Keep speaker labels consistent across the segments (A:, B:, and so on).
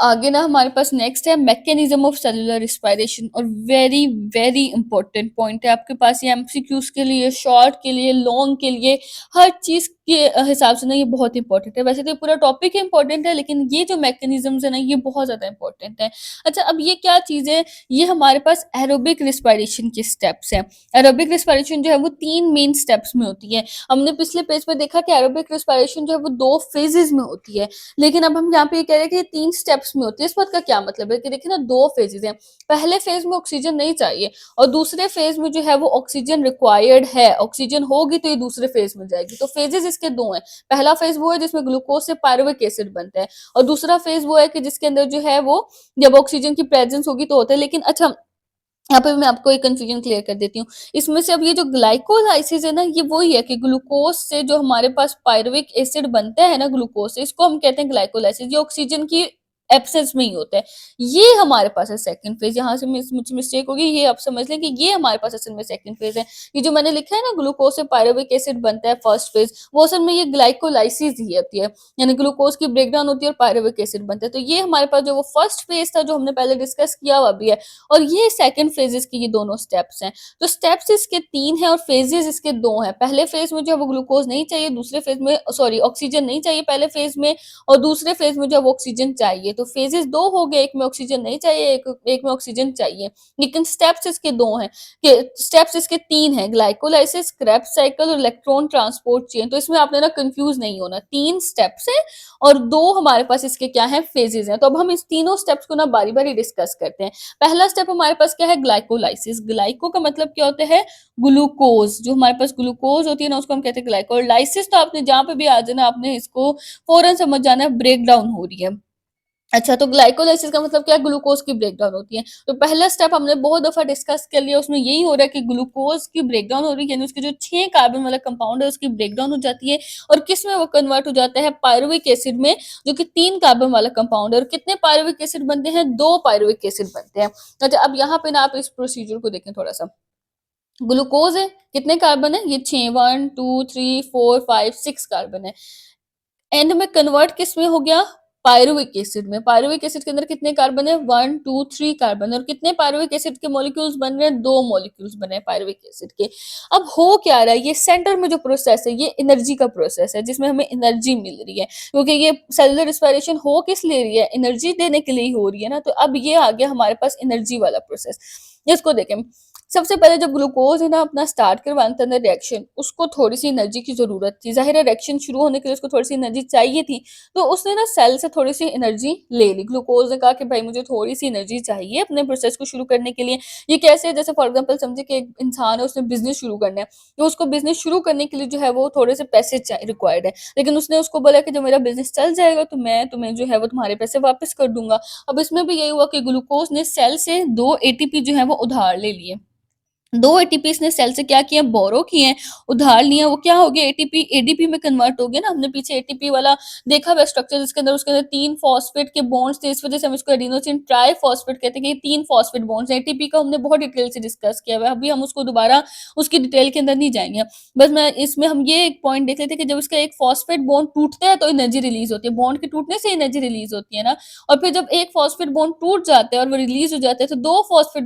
A: आगे ना हमारे पास नेक्स्ट है मैकेनिज्म ऑफ सेलुलर रिस्पायरेशन, और वेरी वेरी इंपॉर्टेंट पॉइंट है आपके पास। ये एमसीक्यूज के लिए, शॉर्ट के लिए, लॉन्ग के लिए, हर चीज के हिसाब से ना ये बहुत इंपॉर्टेंट है। वैसे तो ये पूरा टॉपिक इंपॉर्टेंट है, लेकिन ये जो मैकेनिज्म्स है ना ये बहुत ज्यादा इंपॉर्टेंट है। अच्छा, अब ये क्या चीज है? ये हमारे पास एरोबिक रिस्पायरेशन के स्टेप्स हैं। एरोबिक रिस्पायरेशन जो है वो 3 मेन स्टेप्स में होती है। हमने पिछले पेज पे देखा कि एरोबिक रिस्पायरेशन जो है वो 2 फेजेस में होती है, लेकिन अब हम यहाँ पे ये कह रहे हैं कि ये 3 स्टेप्स में होती है। इस बात का क्या मतलब है कि देखिए ना, 2 फेजेस हैं। पहले फेज में ऑक्सीजन नहीं चाहिए, और दूसरे फेज में जो है वो ऑक्सीजन रिक्वायर्ड है। ऑक्सीजन होगी तो ये दूसरे फेज में जाएगी। तो फेजेस इसके 2 हैं। पहला फेज वो है जिसमें ग्लूकोज से पायरुविक एसिड बनता है, और दूसरा फेज वो है कि जिसके अंदर जो है वो जब ऑक्सीजन की प्रेजेंस होगी तो होता है। लेकिन अच्छा, यहाँ पे मैं आपको एक कंफ्यूजन क्लियर कर देती हूँ। इसमें से अब ये जो ग्लाइकोलाइसिस है ना, ये वही है कि ग्लूकोज से जो हमारे पास पायरुविक एसिड बनता है ना ग्लूकोज से, इसको हम कहते हैं ग्लाइकोलाइसिस। ये ऑक्सीजन की एब्सेंस में ही होता है। ये हमारे पास है सेकंड फेज। यहाँ से मुझे मिस्टेक होगी, ये आप समझ लें कि ये हमारे पास असल में सेकंड फेज है। ये जो मैंने लिखा है ना, ग्लूकोज से पायरुविक एसिड बनता है फर्स्ट फेज, वो असल में ये ग्लाइकोलाइसिस ही होती है, यानी ग्लूकोज की ब्रेकडाउन होती है और पायरुविक एसिड बनता है। तो ये हमारे पास जो वो फर्स्ट फेज था जो हमने पहले डिस्कस किया हुआ भी है, और ये सेकंड फेजेस की ये दोनों स्टेप्स हैं। तो स्टेप्स इसके 3 हैं और फेजेस इसके 2 हैं। पहले फेज में जो है वो ग्लूकोज नहीं चाहिए, दूसरे फेज में सॉरी ऑक्सीजन नहीं चाहिए पहले फेज में, और दूसरे फेज में जो है वो ऑक्सीजन चाहिए। तो फेजेस 2 हो गए, एक में ऑक्सीजन नहीं चाहिए, एक में ऑक्सीजन चाहिए। लेकिन स्टेप्स इसके 2 हैं, कि स्टेप्स इसके 3 हैं, ग्लाइकोलाइसिस, क्रेब्स साइकिल और इलेक्ट्रॉन ट्रांसपोर्ट चेन। तो इसमें आपने ना कंफ्यूज नहीं होना, 3 स्टेप्स हैं और 2 हमारे पास इसके क्या है, फेजेस हैं। तो अब हम इस तीनों स्टेप्स को ना बारी बारी डिस्कस करते हैं। पहला स्टेप हमारे पास क्या है, ग्लाइकोलाइसिस। ग्लाइको का मतलब क्या होता है, ग्लूकोज। जो हमारे पास ग्लूकोज होती है ना उसको हम कहते हैं ग्लाइकोलाइसिस। तो आपने जहां पे भी आ जाना, आपने इसको फौरन समझ जाना है, ब्रेक डाउन हो रही है। अच्छा, तो ग्लाइकोलाइसिस का मतलब क्या है, ग्लूकोज की ब्रेकडाउन होती है। तो पहला स्टेप हमने बहुत दफा डिस्कस कर लिया, उसमें यही हो रहा है कि ग्लूकोज की ब्रेकडाउन हो रही है, यानी उसके जो 6 कार्बन वाला कंपाउंड है उसकी ब्रेकडाउन हो जाती है। और किस में वो कन्वर्ट हो जाता है, पायरुविक एसिड में, जो कि 3 कार्बन वाला कंपाउंड है। और कितने पायरुविक एसिड बनते हैं, 2 पायरुविक एसिड बनते हैं। अच्छा, अब यहाँ पे ना आप इस प्रोसीजर को देखें थोड़ा सा। ग्लूकोज है, कितने कार्बन है, ये 6, 1 2 3 4 5 6 कार्बन है। एंड में कन्वर्ट किस में हो गया, पायरुविक एसिड में। पायरुविक एसिड के अंदर कितने कार्बन है, 1 2 3 कार्बन। और कितने पायरुविक एसिड के मॉलिक्यूल्स बन रहे हैं, 2 मॉलिक्यूल्स बने हैं पायरुविक एसिड के। अब हो क्या रहा है, ये सेंटर में जो प्रोसेस है ये एनर्जी का प्रोसेस है, जिसमें हमें एनर्जी मिल रही है, क्योंकि ये सेलुलर रिस्पायरेशन हो किस ले रही है, एनर्जी देने के लिए ही हो रही है ना। तो अब ये आ गया हमारे पास एनर्जी वाला प्रोसेस। इसको देखें, सबसे पहले जब ग्लूकोज है ना अपना स्टार्ट करवाना था रिएक्शन, उसको थोड़ी सी एनर्जी की जरूरत थी। जाहिर है रिएक्शन शुरू होने के लिए उसको थोड़ी सी एनर्जी चाहिए थी, तो उसने ना सेल से थोड़ी सी एनर्जी ले ली। ग्लूकोज ने कहा कि भाई मुझे थोड़ी सी एनर्जी चाहिए अपने प्रोसेस को शुरू करने के लिए। ये कैसे है, जैसे फॉर एग्जांपल समझे कि एक इंसान है, उसने बिजनेस शुरू करना है, तो उसको बिजनेस शुरू करने के लिए जो है वो थोड़े से पैसे रिक्वायर्ड है। लेकिन उसने उसको बोला कि जब मेरा बिजनेस चल जाएगा तो मैं तुम्हें जो है वो तुम्हारे पैसे वापस कर दूंगा। अब इसमें भी यही हुआ कि ग्लूकोज ने सेल से 2 एटीपी जो है वो उधार ले लिए। 2 एटीपी इसने सेल से क्या किया, बोरो किए हैं, उधार लिए। वो क्या हो गया, एटीपी एडीपी में कन्वर्ट हो गया ना। हमने पीछे एटीपी वाला देखा हुआ स्ट्रक्चर, जिसके अंदर उसके अंदर 3 फॉस्फेट के बॉन्ड्स थे, इस वजह से हम इसको एडिनोसिन ट्राइफॉस्फेट कहते हैं कि 3 फॉस्फेट बॉन्ड्स हैं। एटीपी का हमने बहुत डिटेल से डिस्कस किया हुआ है, अभी हम उसको दोबारा उसकी डिटेल के अंदर नहीं जाएंगे। बस मैं इसमें हम ये एक पॉइंट देख लेते हैं कि जब इसका एक फॉस्फेट बॉन्ड टूटता है तो एनर्जी रिलीज होती है, बॉन्ड के टूटने से एनर्जी रिलीज होती है ना। और फिर जब एक फॉस्फेट बॉन्ड टूट जाता है और वो रिलीज हो जाते हैं तो 2 फॉस्फेट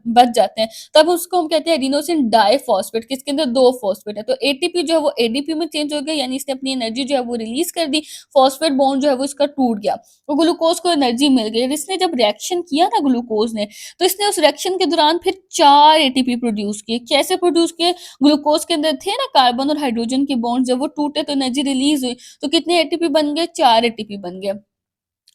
A: बच जाते हैं, तब उसको हम कहते हैं एडिनोसिन डाइफॉस्फेट, किसके अंदर 2 फॉस्फेट है। तो एटीपी जो है वो एडीपी में चेंज हो गया, यानी इसने अपनी एनर्जी जो है वो रिलीज कर दी, फॉस्फेट बॉन्ड जो है वो इसका टूट गया, तो ग्लूकोज को एनर्जी मिल गई। इसने जब रिएक्शन किया ना ग्लूकोज ने, तो इसने उस रिएक्शन के दौरान फिर 4 एटीपी प्रोड्यूस किए। कैसे प्रोड्यूस किए, ग्लूकोज के अंदर थे ना कार्बन और हाइड्रोजन के बॉन्ड, जब वो टूटे तो एनर्जी रिलीज हुई, तो कितने एटीपी बन गए, 4 एटीपी बन गए।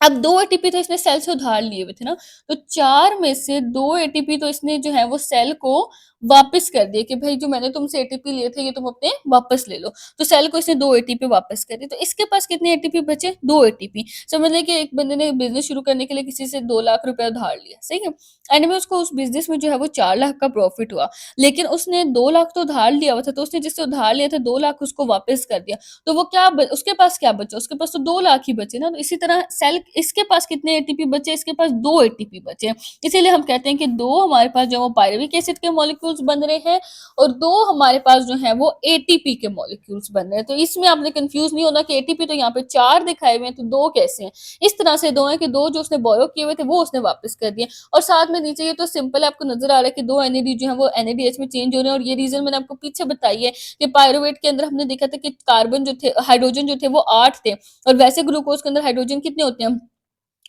A: अब 2 एटीपी तो इसने सेल से उधार लिए हुए थे ना, तो 4 में से 2 एटीपी तो इसने जो है वो सेल को वापस कर दिए कि भाई जो मैंने तुमसे एटीपी लिए थे ये तुम अपने वापस ले लो। तो सेल को इसने 2 एटीपी वापस कर दिए। तो इसके पास कितने एटीपी बचे, 2 एटीपी। समझ लें कि एक बंदे ने बिजनेस शुरू करने के लिए किसी से 2 लाख रुपए उधार लिया, सही है। एंड में उसको उस बिजनेस में जो है वो 4 लाख का प्रॉफिट हुआ, लेकिन उसने 2 लाख तो उधार लिया हुआ था, तो उसने जिससे उधार लिया था 2 लाख उसको वापस कर दिया। तो वो क्या उसके पास क्या बचा, उसके पास तो 2 लाख ही बचे ना। तो इसी तरह सेल, इसके पास कितने एटीपी बचे, इसके पास 2 एटीपी बचे। इसीलिए हम कहते हैं कि 2 हमारे पास जो पायरुविक एसिड के मॉलिक्यूल मॉलिक्यूल्स बन रहे हैं और 2 हमारे पास जो है वो एटीपी के मॉलिक्यूल्स बन रहे हैं। तो इसमें आपने कंफ्यूज नहीं होना कि एटीपी तो यहाँ पे 4 दिखाए हुए हैं तो 2 कैसे हैं। इस तरह से 2 हैं कि 2 जो उसने बोरो किए हुए थे वो उसने वापस कर दिए। और साथ में नीचे ये तो सिंपल आपको नजर आ रहा है कि 2 एनएडी जो है वो एनएडीएच में चेंज हो रहे हैं, और ये रीजन मैंने आपको पीछे बताई है कि पायरुवेट के अंदर हमने देखा था कि कार्बन जो थे, हाइड्रोजन जो थे वो 8 थे, और वैसे ग्लूकोज के अंदर हाइड्रोजन कितने होते हैं,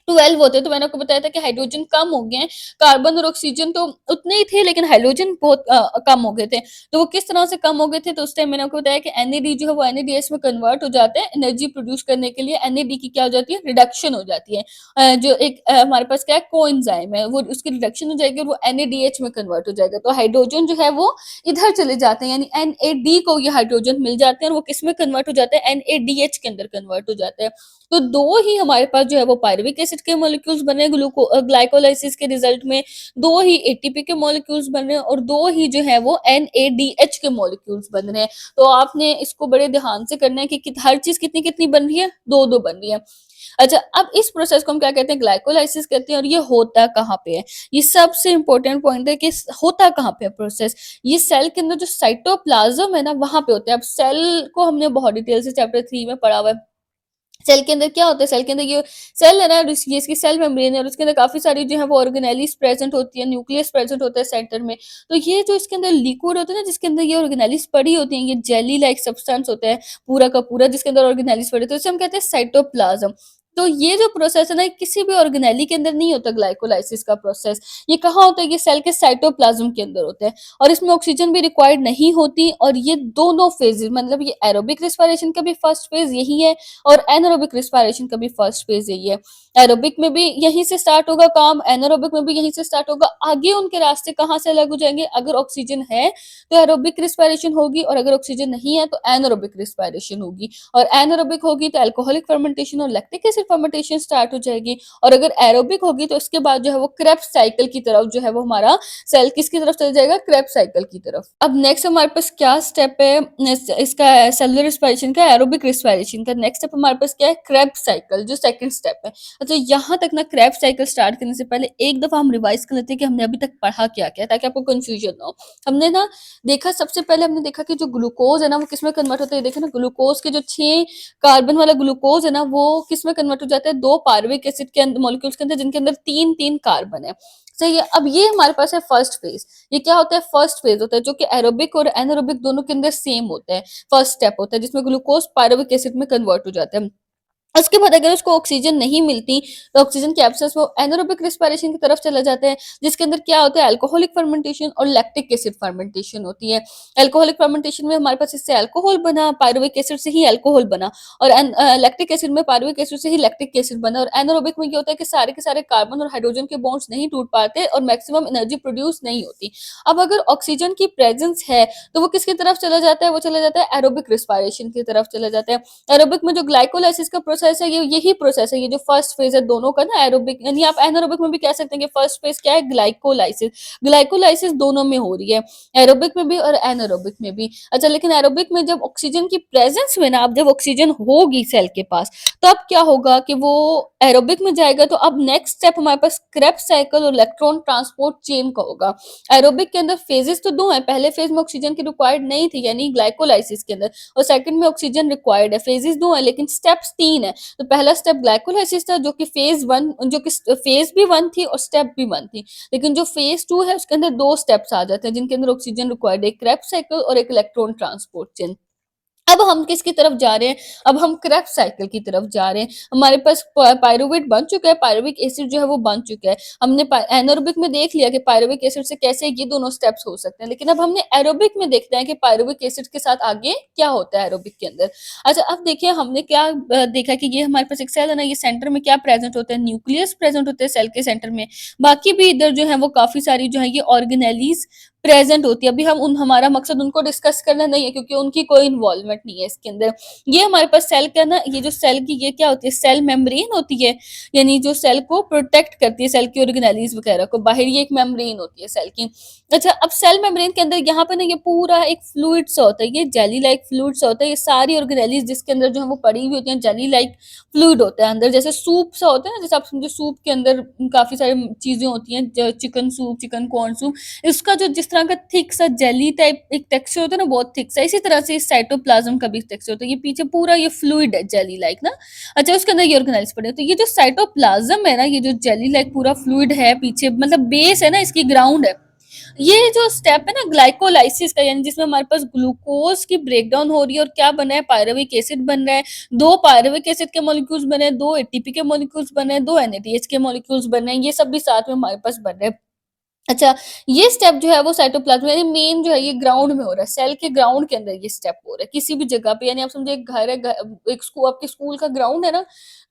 A: 12 होते हैं। तो मैंने आपको बताया था कि हाइड्रोजन कम हो गए हैं, कार्बन और ऑक्सीजन तो उतने ही थे लेकिन हाइड्रोजन बहुत कम हो गए थे। तो वो किस तरह से कम हो गए थे, तो उस टाइम मैंने आपको बताया कि एनएडी जो है वो एनएडीएस में कन्वर्ट हो जाते हैं एनर्जी प्रोड्यूस करने के लिए। एनएडी की क्या हो जाती है, रिडक्शन हो जाती है। जो एक हमारे पास क्या है, कोएंजाइम है, वो उसकी रिडक्शन हो जाएगी और वो एनएडीएच में कन्वर्ट हो जाएगा। तो हाइड्रोजन जो है वो इधर चले जाते हैं, यानी एनएडी को ये हाइड्रोजन मिल जाते हैं और वो किस में कन्वर्ट हो जाते हैं, एनएडीएच के अंदर कन्वर्ट हो जाते हैं। तो 2 ही हमारे पास जो है वो पायरुविक एसिड के मॉलिक्यूल्स बन रहे हैं ग्लाइकोलाइसिस के रिजल्ट में, 2 ही एटीपी के मॉलिक्यूल्स बन रहे हैं और 2 ही जो है वो एनएडीएच के मॉलिक्यूल्स बन रहे हैं। तो आपने इसको बड़े ध्यान से करना है कि हर चीज कितनी कितनी बन रही है, 2 बन रही है। अच्छा, अब इस प्रोसेस को हम क्या कहते हैं, ग्लाइकोलाइसिस कहते हैं। और ये होता कहाँ पे है, ये सबसे इंपॉर्टेंट पॉइंट है कि होता कहाँ पे है प्रोसेस। ये सेल के अंदर जो साइटोप्लाज्म है ना, वहां पे होता है। अब सेल को हमने बहुत डिटेल से चैप्टर 3 में पढ़ा हुआ है। सेल के अंदर क्या होता है, सेल के अंदर ये सेल है ना, ये इसकी सेल मेम्ब्रेन है और उसके अंदर काफी सारी जो है वो ऑर्गेनेलिस प्रेजेंट होती है, न्यूक्लियस प्रेजेंट होता है सेंटर में। तो ये जो इसके अंदर लिक्विड होता है ना, जिसके अंदर ये ऑर्गेनेलिस पड़ी होती है, ये जेली लाइक सब्सटेंस होता है पूरा का पूरा, जिसके अंदर ऑर्गेनेलिस पड़े, तो इसे हम कहते हैं साइटोप्लाज्म। तो ये जो प्रोसेस है ना, किसी भी ऑर्गेनेली के अंदर नहीं होता ग्लाइकोलाइसिस का प्रोसेस। ये कहाँ होता है, ये सेल के साइटोप्लाज्म के अंदर होता है और इसमें ऑक्सीजन भी रिक्वायर्ड नहीं होती। और ये दोनों फेजेस, मतलब ये एरोबिक रेस्पिरेशन का भी फर्स्ट फेज यही है और एनारोबिक रेस्पिरेशन का भी फर्स्ट फेज यही है। एरोबिक में भी यहीं से स्टार्ट होगा काम, एनारोबिक में भी यहीं से स्टार्ट होगा। आगे उनके रास्ते कहाँ से अलग हो जाएंगे, अगर ऑक्सीजन है तो एरोबिक रेस्पिरेशन होगी और अगर ऑक्सीजन नहीं है तो एनारोबिक रेस्पिरेशन होगी। और एनारोबिक होगी तो अल्कोहलिक फर्मेंटेशन और लैक्टिक एसिड फर्मेंटेशन स्टार्ट हो जाएगी। और अगर एरोबिक होगी तो इसके बाद जो है वो क्रेब्स साइकिल की तरफ जो है वो हमारा सेल किसकी तरफ चल जाएगा, क्रेब्स साइकिल की तरफ। अब नेक्स्ट हमारे पास क्या स्टेप है इसका, सेलुलर रेस्पिरेशन का, एरोबिक रेस्पिरेशन का। नेक्स्ट स्टेप हमारे पास क्या है, क्रेब्स साइकिल, जो सेकंड स्टेप है। अच्छा, यहाँ तक ना क्रेब्स साइकिल स्टार्ट करने से पहले एक दफा हम रिवाइज कर लेते हैं कि हमने अभी तक पढ़ा क्या क्या, ताकि आपको कंफ्यूजन ना हो। हमने ना देखा, सबसे पहले हमने देखा कि जो ग्लूकोज है ना वो किसमें कन्वर्ट होता है। देखा ना, ग्लूकोज के जो 6 कार्बन वाला ग्लूकोज है ना वो किसमें कन्वर्ट हो जाता है, 2 पायरुविक एसिड के अंदर, मॉलिक्यूल्स के अंदर, जिनके अंदर 3 कार्बन है। सही है। अब ये हमारे पास है फर्स्ट फेज। ये क्या होता है, फर्स्ट फेज होता है, जो कि एरोबिक और एनारोबिक दोनों के अंदर सेम होता है। फर्स्ट स्टेप होता है जिसमें ग्लूकोज पायरुविक एसिड में कन्वर्ट हो जाता है। उसके बाद अगर उसको ऑक्सीजन नहीं मिलती तो ऑक्सीजन के एब्सेंस में एनारोबिक रेस्पिरेशन की तरफ चला जाता है, जिसके अंदर क्या होता है, अल्कोहलिक फर्मेंटेशन और लैक्टिक एसिड फर्मेंटेशन होती है। अल्कोहलिक फर्मेंटेशन में हमारे पास इससे अल्कोहल बना, पायरुविक एसिड से ही अल्कोहल बना, और लैक्टिक एसिड में पायरुविक एसिड से ही लैक्टिक एसिड बना। और एनारोबिक में क्या होता है कि सारे के सारे कार्बन और हाइड्रोजन के बॉन्ड्स नहीं टूट पाते और मैक्सिमम एनर्जी प्रोड्यूस नहीं होती। अब अगर ऑक्सीजन की प्रेजेंस है तो वो किसकी तरफ चला जाता है, वो चला जाता है एरोबिक रेस्पिरेशन की तरफ चला जाता है। एरोबिक में जो ग्लाइकोलाइसिस का प्रोसेस है, ये यही प्रोसेस है, ये जो फर्स्ट फेज है दोनों का ना, एरोबिक यानी आप एनारोबिक में भी कह सकते हैं कि फर्स्ट फेज क्या है, ग्लाइकोलाइसिस। ग्लाइकोलाइसिस दोनों में हो रही है, एरोबिक में भी और एनारोबिक में भी। अच्छा, लेकिन एरोबिक में जब ऑक्सीजन की प्रेजेंस में ना, अब जब ऑक्सीजन होगी सेल के पास, तो अब क्या होगा कि वो एरोबिक में जाएगा। तो अब नेक्स्ट स्टेप हमारे पास क्रेब्स साइकिल और इलेक्ट्रॉन ट्रांसपोर्ट चेन का होगा। एरोबिक के अंदर फेजेस तो 2 हैं, पहले फेज में ऑक्सीजन की रिक्वायर्ड नहीं थी यानी ग्लाइकोलाइसिस के अंदर, और सेकंड में ऑक्सीजन रिक्वायर्ड है। फेजेस 2 है लेकिन स्टेप्स 3 है। तो पहला स्टेप ग्लाइकोलाइसिस था, जो कि फेज 1, जो कि फेज भी 1 थी और स्टेप भी 1 थी। लेकिन जो फेज 2 है उसके अंदर 2 स्टेप्स आ जाते हैं जिनके अंदर ऑक्सीजन रिक्वायर्ड है, एक क्रेब्स साइकिल और एक इलेक्ट्रॉन ट्रांसपोर्ट चेन। अब हम किसकी तरफ जा रहे हैं, अब हम क्रेब्स साइकिल की तरफ जा रहे हैं। हमारे पास पायरुवेट बन चुका है, पायरुविक एसिड जो है वो बन चुका है। हमने एनारोबिक में देख लिया कि पायरुविक एसिड से कैसे ये दोनों स्टेप्स हो सकते हैं, लेकिन अब हमने एरोबिक में देखते हैं कि पायरुविक एसिड के साथ आगे क्या होता है एरोबिक के अंदर। अच्छा, अब देखिए हमने क्या देखा कि ये हमारे पास एक सेल है ना, ये सेंटर में क्या प्रेजेंट होता है, न्यूक्लियस प्रेजेंट होते हैं सेल के सेंटर में। बाकी भी इधर जो है वो काफी सारी जो है ये ऑर्गेनेलीज प्रेजेंट होती है। अभी हम हमारा मकसद उनको डिस्कस करना नहीं है क्योंकि उनकी कोई इन्वॉल्वमेंट नहीं है इसके अंदर। ये हमारे पास सेल का ना, ये जो सेल की ये क्या होती है, सेल मेम्ब्रेन होती है, यानी जो सेल को प्रोटेक्ट करती है, सेल की ऑर्गेनेलीज वगैरह को, बाहर ये एक मेम्ब्रेन होती है सेल की। अच्छा, अब सेल मेम्ब्रेन के अंदर यहाँ पे ना ये पूरा एक फ्लूइड सा होता है, ये जेली लाइक फ्लूइड सा होता है। ये सारी ऑर्गेनेलीज जिसके अंदर जो है वो पड़ी हुई होती है, जेली लाइक फ्लूइड होता है अंदर, जैसे सूप सा होता है ना, जैसे आप समझो सूप के अंदर काफी सारी चीजें होती हैं, chicken soup, chicken corn soup, इसका जो जिस तरह का थिक सा जेली टाइप एक टेक्सचर होता है ना, बहुत थिक सा, इसी तरह से इस साइटोप्लाज्म का भी टेक्सचर होता है। ये पीछे पूरा ये फ्लूइड है जेली लाइक ना। अच्छा, उसके अंदर ये ऑर्गेनेल्स पड़े हैं। तो ये जो साइटोप्लाज्म है ना, ये जो जेली लाइक पूरा फ्लूइड है पीछे, मतलब बेस है ना, इसकी ग्राउंड है। ये जो स्टेप है ना ग्लाइकोलाइसिस का, यानी जिसमें हमारे पास ग्लूकोज की ब्रेकडाउन हो रही है और क्या बना है, पायरुविक एसिड बन रहा है। 2 पायरुविक एसिड के मॉलिक्यूल्स बने हैं, 2 एटीपी के मॉलिक्यूल्स बने हैं, 2 एनएडीएच के मॉलिक्यूल्स बने हैं, ये सब भी साथ में हमारे पास बन रहे हैं। अच्छा, ये स्टेप जो है वो साइटोप्लाज्म यानी मेन जो है ये ग्राउंड में हो रहा है, सेल के ग्राउंड के अंदर ये स्टेप हो रहा है, किसी भी जगह पे, यानी आप समझिए एक घर है, एक स्कूल, आपके स्कूल का ग्राउंड है ना,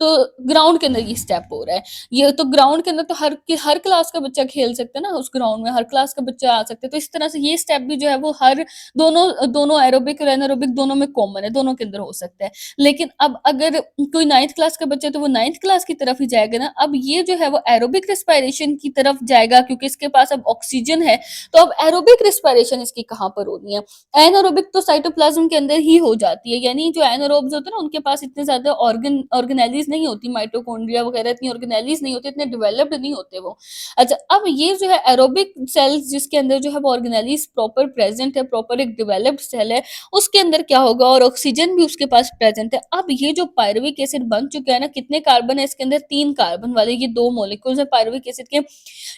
A: तो ग्राउंड के अंदर ये स्टेप हो रहा है। ये तो ग्राउंड के अंदर तो हर क्लास का बच्चा खेल सकता है ना, उस ग्राउंड में हर क्लास का बच्चा आ सकता है। तो इस तरह से ये स्टेप भी जो है वो हर दोनों एरोबिक और एनारोबिक दोनों में कॉमन है, दोनों के अंदर हो सकता है। लेकिन अब अगर कोई 9th क्लास का बच्चा है तो वो 9th क्लास की तरफ ही जाएगा ना। अब ये जो है वो एरोबिक रिस्पायरेशन की तरफ जाएगा, क्योंकि इसके पास अब ऑक्सीजन है। तो अब एरोबिक रिस्पायरेशन इसकी कहाँ पर होनी है? एनारोबिक तो साइटोप्लाज्म के अंदर ही हो जाती है, यानी जो एनारोब्स होते हैं ना, उनके पास इतने ज्यादा ऑर्गेनेलिज नहीं होती, माइटोकॉन्ड्रिया वगैरह इतनी ऑर्गेनेलिज नहीं होती, इतने डेवलप्ड नहीं होते वो। अच्छा, अब ये जो है एरोबिक सेल्स जिसके अंदर जो है वो ऑर्गेनेलिज प्रॉपर प्रेजेंट है, प्रॉपर एक डेवलप्ड सेल है, उसके अंदर क्या होगा, और ऑक्सीजन भी उसके पास प्रेजेंट है। अब ये जो पायरुविक एसिड बन चुका है ना, कितने कार्बन है इसके अंदर, 3 कार्बन वाले ये 2 मॉलिक्यूल्स है पायरुविक एसिड के।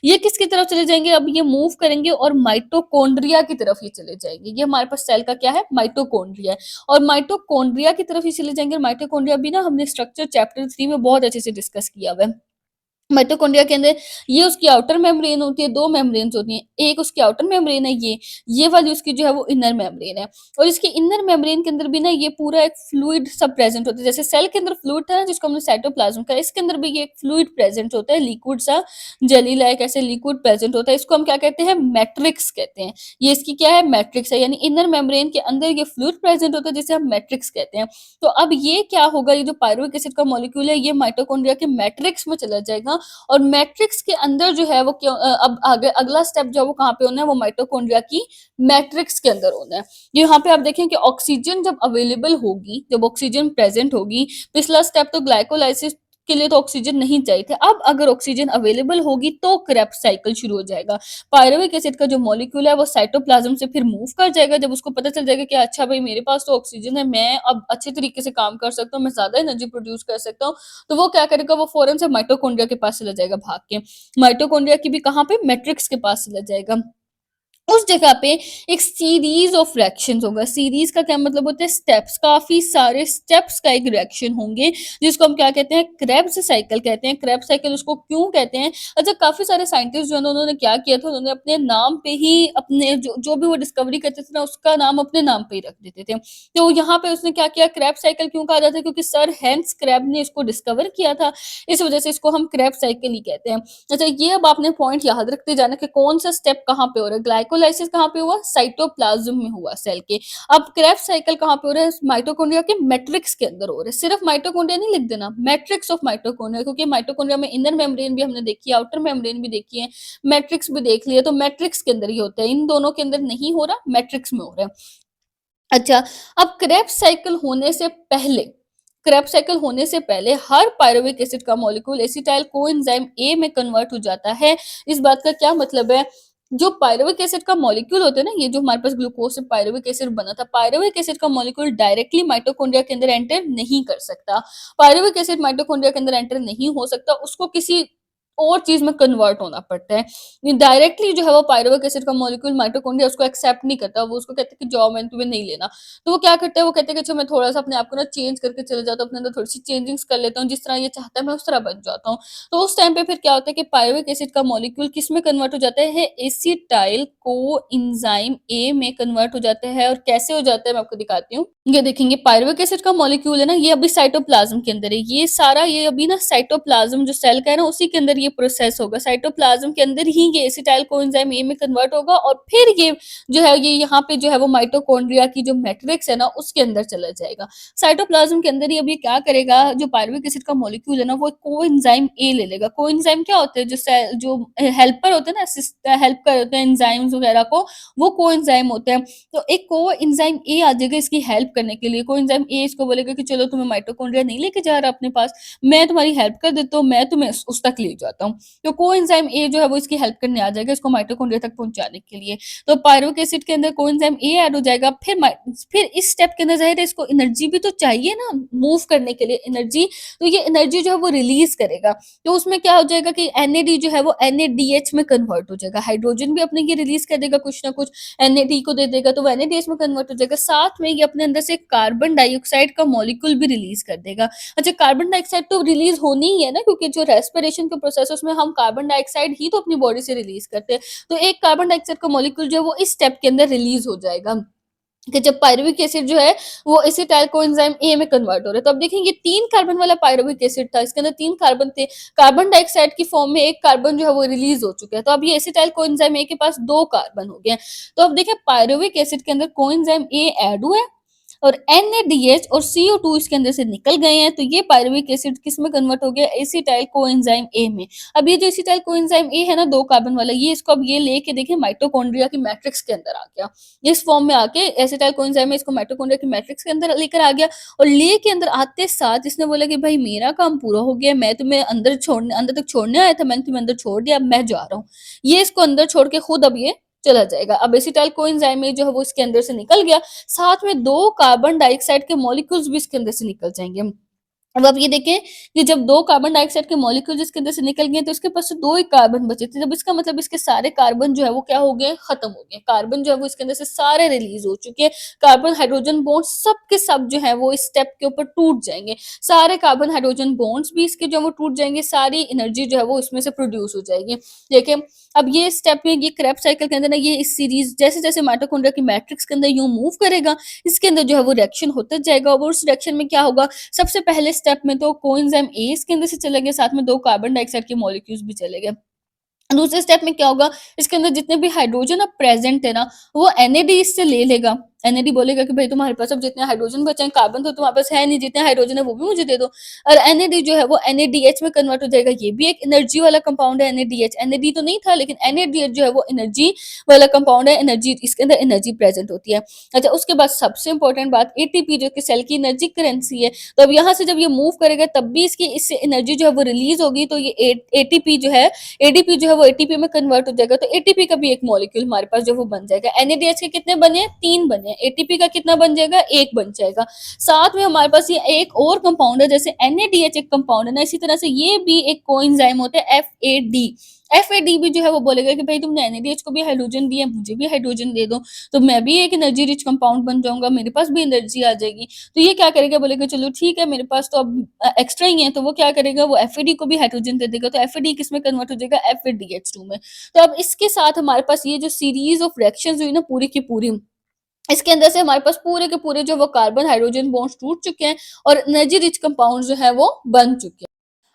A: ये किसकी तरफ चले जाएंगे, अब ये मूव करेंगे और माइटोकॉन्ड्रिया की तरफ ये चले जाएंगे। ये हमारे पास सेल का क्या है, माइटोकॉन्ड्रिया है, और माइटोकॉन्ड्रिया की तरफ ही चले जाएंगे। और माइटोकॉन्ड्रिया भी ना हमने स्ट्रक्चर चैप्टर 3 में बहुत अच्छे से डिस्कस किया हुआ है। माइटोकॉन्ड्रिया के अंदर ये उसकी आउटर मेम्ब्रेन होती है, 2 मेम्ब्रेन्स होती हैं। एक उसकी आउटर मेम्ब्रेन है ये वाली उसकी जो है वो इनर मेम्ब्रेन है। और इसकी इनर मेम्ब्रेन के अंदर भी ना ये पूरा एक फ्लूइड सब प्रेजेंट होता है। जैसे सेल के अंदर फ्लूइड था ना जिसको हमने साइटोप्लाज्म कहा, इसके अंदर भी ये एक फ्लूइड प्रेजेंट होता है, लिक्विड सा जेली लाइक ऐसे लिक्विड प्रेजेंट होता है। इसको हम क्या कहते हैं, मैट्रिक्स कहते हैं। ये इसकी क्या है, मैट्रिक्स है, यानी इनर मेम्ब्रेन के अंदर ये फ्लूइड प्रेजेंट होता है जिसे हम मैट्रिक्स कहते हैं। तो अब ये क्या होगा, ये जो पायरुविक एसिड का मॉलिक्यूल है ये माइटोकॉन्ड्रिया के मैट्रिक्स में चला जाएगा। और मैट्रिक्स के अंदर जो है वो क्यों अब आगे अगला स्टेप जो है वो कहाँ पे होना है, वो माइटोकॉन्ड्रिया की मैट्रिक्स के अंदर होना है। यहाँ पे आप देखें कि ऑक्सीजन जब अवेलेबल होगी, जब ऑक्सीजन प्रेजेंट होगी, पिछला स्टेप तो ग्लाइकोलाइसिस के लिए तो ऑक्सीजन नहीं चाहिए थे। अब अगर ऑक्सीजन अवेलेबल होगी तो क्रेब्स साइकिल शुरू हो जाएगा। पायरुविक एसिड का जो मॉलिक्यूल है वो साइटोप्लाज्म से फिर मूव कर जाएगा। जब उसको पता चल जाएगा कि अच्छा भाई मेरे पास तो ऑक्सीजन है, मैं अब अच्छे तरीके से काम कर सकता हूँ, मैं ज्यादा एनर्जी प्रोड्यूस कर सकता हूँ, तो वो क्या करेगा, वो फौरन से माइटोकॉन्ड्रिया के पास चला जाएगा भाग के। माइटोकॉन्ड्रिया की भी कहाँ पे, मैट्रिक्स के पास चला जाएगा। उस जगह पे एक सीरीज ऑफ रिएक्शंस होगा। सीरीज का क्या मतलब होता है, स्टेप्स, काफी सारे स्टेप्स का एक रिएक्शन होंगे, जिसको हम क्या कहते हैं, क्रेब्स साइकिल कहते हैं। क्रेब्स साइकिल उसको क्यों कहते हैं, अच्छा काफी सारे साइंटिस्ट जो है उन्होंने क्या किया था, उन्होंने अपने नाम पे ही अपने जो भी वो डिस्कवरी करते थे ना उसका नाम अपने नाम पे ही रख देते थे। तो यहाँ पे उसने क्या किया, क्रैब साइकिल क्यों कहा जाता है, क्योंकि सर हेंस क्रैब ने इसको डिस्कवर किया था, इस वजह से इसको हम क्रैब साइकिल ही कहते हैं। अच्छा, ये अब आपने पॉइंट याद रखते जाना कि कौन सा स्टेप कहाँ पे हो रहा है। ग्लाइकोलाइसिस कहाँ पे हुआ, साइटोप्लाज्म में हुआ सेल के। अब क्रेब्स साइकिल कहाँ पे हो रहा है, माइटोकॉन्ड्रिया के मैट्रिक्स के अंदर हो रहा है। सिर्फ माइटोकॉन्ड्रिया नहीं लिख देना, मैट्रिक्स ऑफ माइटोकॉन्ड्रिया, क्योंकि माइटोकॉन्ड्रिया में इनर मेम्ब्रेन भी हमने देखी है, आउटर मेम्ब्रेन भी देखी है, मैट्रिक्स भी देख लिया, तो मैट्रिक्स के अंदर ही होता है। इन दोनों के अंदर नहीं हो रहा, मैट्रिक्स में हो रहा है। अच्छा, अब क्रेब्स साइकिल होने से पहले, क्रेब्स साइकिल होने से पहले हर पायरुविक एसिड का मॉलिक्यूल एसिटाइल कोएंजाइम ए में कन्वर्ट हो जाता है। इस बात का क्या मतलब है, जो पायरुविक एसिड का मॉलिक्यूल होता है ना, ये जो हमारे पास ग्लूकोज से पायरुविक एसिड बना था, पायरुविक एसिड का मॉलिक्यूल डायरेक्टली माइटोकॉन्ड्रिया के अंदर एंटर नहीं कर सकता। पायरुविक एसिड माइटोकॉन्ड्रिया के अंदर एंटर नहीं हो सकता, उसको किसी और चीज में कन्वर्ट होना पड़ता है। डायरेक्टली जो है वो पायरुविक एसिड का मॉलिक्यूल माइटोकॉन्ड्रिया उसको एक्सेप्ट नहीं करता, वो उसको कहते हैं कि जाओ मैंने तुम्हें नहीं लेना। तो वो क्या करते हैं, वो कहते हैं कि अच्छा मैं थोड़ा सा अपने आप को ना चेंज करके चले जाता हूँ, अपने अंदर थोड़ी सी चेंजिंग्स कर लेता हूँ, जिस तरह ये चाहता है मैं उस तरह बन जाता हूँ। तो उस टाइम पे फिर क्या होता है कि पायरुविक एसिड का मॉलिक्यूल किस में कन्वर्ट हो जाता है, एसिटाइल कोएंजाइम ए में कन्वर्ट हो जाता है। और कैसे हो जाता है मैं आपको दिखाती हूँ। ये देखेंगे पायरुविक एसिड का मॉलिक्यूल है ना, ये अभी साइटोप्लाज्म के अंदर है, ये सारा ये अभी ना साइटोप्लाज्म जो सेल का है ना उसी के अंदर ये प्रोसेस होगा। साइटोप्लाज्म के अंदर ही ये एसिटाइल कोएंजाइम ए में कन्वर्ट होगा और फिर ये जो है ये यहाँ पे जो है वो माइटोकॉन्ड्रिया की जो मैट्रिक्स है ना उसके अंदर चला जाएगा। साइटोप्लाज्म के अंदर ही अब ये क्या करेगा, जो पायरुविक एसिड का मॉलिक्यूल है ना वो कोएंजाइम ए ले लेगा। कोएंजाइम क्या होते हैं, जो हेल्पर होते हैं ना, हेल्प कर होते हैं एंजाइम्स वगैरह को, वो कोएंजाइम होते हैं। तो एक कोएंजाइम ए आ जाएगा इसकी हेल्प करने के लिए। कोएंजाइम ए इसको बोलेगा कि चलो तुम्हें माइटोकॉन्ड्रिया नहीं लेके जा रहा अपने पास, मैं तुम्हारी हेल्प कर देता हूँ, मैं तुम्हें उस तक ले बताता हूँ। तो कोएंजाइम ए जो है वो इसकी हेल्प करने आ जाएगा इसको माइटोकॉन्ड्रिया तक पहुँचाने के लिए। तो पायरुविक एसिड के अंदर कोएंजाइम ए ऐड हो जाएगा, फिर इस स्टेप के अंदर ज़ाहिर है इसको एनर्जी भी तो चाहिए ना मूव करने के लिए एनर्जी, तो ये एनर्जी जो है वो रिलीज़ करेगा। तो उसमें क्या हो जाएगा कि NAD जो है वो NADH में कन्वर्ट हो जाएगा। हाइड्रोजन भी अपने ये रिलीज़ कर देगा कुछ ना कुछ, NAD को दे देगा तो वो NADH में कन्वर्ट हो जाएगा। साथ में ये अपने अंदर से कार्बन डाइऑक्साइड का मॉलिक्यूल भी रिलीज़ कर देगा। अच्छा, कार्बन डाइऑक्साइड तो रिलीज़ होनी ही है ना, क्योंकि जो रेस्पिरेशन के प्रोसेस है उसमें हम कार्बन डाइऑक्साइड ही तो अपनी बॉडी से रिलीज़ करते हैं। तो एक कार्बन डाइऑक्साइड का मॉलिक्यूल जो है वो इस स्टेप के अंदर रिलीज़ हो जाएगा। कि जब पायरुविक एसिड जो है वो एसिटाइल कोएंजाइम ए में कन्वर्ट हो रहा है। तो अब देखें ये 3 कार्बन वाला पायरुविक एसिड था, इसके अंदर 3 कार्बन थे। कार्बन डाइऑक्साइड की फॉर्म में 1 कार्बन जो है वो रिलीज़ हो चुका है। तो अब ये एसिटाइल कोएंजाइम ए के पास 2 कार्बन हो गए हैं। तो अब देखें पायरुविक एसिड के अंदर कोएंजाइम ए ऐड हुआ है और NADH और CO2 इसके अंदर से निकल गए हैं। तो ये पायरुविक एसिड किस में कन्वर्ट हो गया? एसिटाइल कोएंजाइम ए में। अब ये जो एसिटाइल कोएंजाइम ए है ना 2 कार्बन वाला, ये इसको अब ये लेके देखें माइटोकॉन्ड्रिया की मैट्रिक्स के अंदर आ गया। इस फॉर्म में आके एसिटाइल कोएंजाइम में इसको माइटोकॉन्ड्रिया की मैट्रिक्स के अंदर लेकर आ गया और ले के अंदर आते साथ इसने बोला कि भाई मेरा काम पूरा हो गया, मैं तुम्हें अंदर तक छोड़ने आया था, मैंने तुम्हें अंदर छोड़ दिया, अब मैं जा रहा हूँ। ये इसको अंदर छोड़ के खुद अब ये चला जाएगा। अब एसिटाइल कोएंजाइम में जो है वो इसके अंदर से निकल गया, साथ में 2 कार्बन डाइऑक्साइड के मॉलिक्यूल्स भी इसके अंदर से निकल जाएँगे। अब आप ये देखें कि जब 2 कार्बन डाइऑक्साइड के मॉलिक्यूल जिसके अंदर से निकल गए तो इसके पास 2 ही कार्बन बचे थे। जब इसका मतलब इसके सारे कार्बन जो है वो क्या हो गए? खत्म हो गए। कार्बन जो है वो इसके अंदर से सारे रिलीज़ हो चुके हैं। कार्बन हाइड्रोजन बॉन्ड सब के सब जो है वो इस स्टेप के ऊपर टूट जाएँगे। सारे कार्बन हाइड्रोजन बॉन्ड्स भी इसके जो है वो टूट जाएँगे, सारी एनर्जी जो है वो इसमें से प्रोड्यूस हो जाएगी। देखिए, अब ये स्टेप में ये क्रेब्स साइकिल के अंदर ना ये इस सीरीज़ जैसे-जैसे माइटोकॉन्ड्रिया की मैट्रिक्स के अंदर यूँ मूव करेगा, इसके अंदर जो है वो रिएक्शन होता जाएगा और उस रिएक्शन में क्या होगा, सबसे पहले स्टेप में तो कोएंजाइम ए इसके अंदर से चला गया, साथ में 2 कार्बन डाइऑक्साइड के मॉलिक्यूल्स भी चले गए। दूसरे स्टेप में क्या होगा, इसके अंदर जितने भी हाइड्रोजन अब प्रेज़ेंट है ना, वो NAD इससे ले लेगा। NAD बोलेगा कि भई तुम्हारे पास अब जितने हाइड्रोजन बचे हैं, कार्बन तो तुम्हारे पास है नहीं, जितने हाइड्रोजन है वो भी मुझे दे दो। और NAD जो है वो NADH में कन्वर्ट हो जाएगा, ये भी एक एनर्जी वाला कंपाउंड है NADH। NAD तो नहीं था लेकिन NADH जो है वो एनर्जी वाला कंपाउंड है, एनर्जी इसके अंदर एनर्जी प्रेज़ेंट होती है। अच्छा, उसके बाद सबसे इम्पोर्टेंट बात ATP जो कि सेल की एनर्जी करेंसी है। तो अब यहाँ से जब ये मूव करेगा तब भी इसकी इससे एनर्जी जो है वो रिलीज़ होगी, तो ये ATP जो है एडीपी जो है वो एटीपी में कन्वर्ट हो जाएगा, तो एटीपी का भी एक मॉलिक्यूल हमारे पास जो वो बन जाएगा। एनएडीएच के कितने बने हैं? 3 बने हैं। एटीपी का कितना बन जाएगा? 1 बन जाएगा। साथ में हमारे पास ये एक और कंपाउंड है, जैसे एनएडीएच एक कंपाउंड है ना, इसी तरह से ये भी एक कोएंजाइम होता है एफएडी। एफएडी भी जो है वो बोलेगा कि भाई तुमने एनएडीएच को भी हाइड्रोजन दिया, मुझे भी हाइड्रोजन दे दो, तो मैं भी एक एनर्जी रिच कंपाउंड बन जाऊंगा, मेरे पास भी एनर्जी आ जाएगी। तो ये क्या करेगा, बोलेगा चलो ठीक है मेरे पास तो अब एक्स्ट्रा ही है, तो वो क्या करेगा, वो एफएडी को भी हाइड्रोजन दे देगा, तो एफएडी किस में कन्वर्ट हो जाएगा? एफएडीएच2 में। तो अब इसके साथ हमारे पास ये जो सीरीज ऑफ रिएक्शंस हुई ना पूरी की पूरी, इसके अंदर से हमारे पास पूरे के पूरे जो वो कार्बन हाइड्रोजन बॉन्ड्स टूट चुके हैं और एनर्जी रिच कंपाउंड जो है वो बन चुके हैं।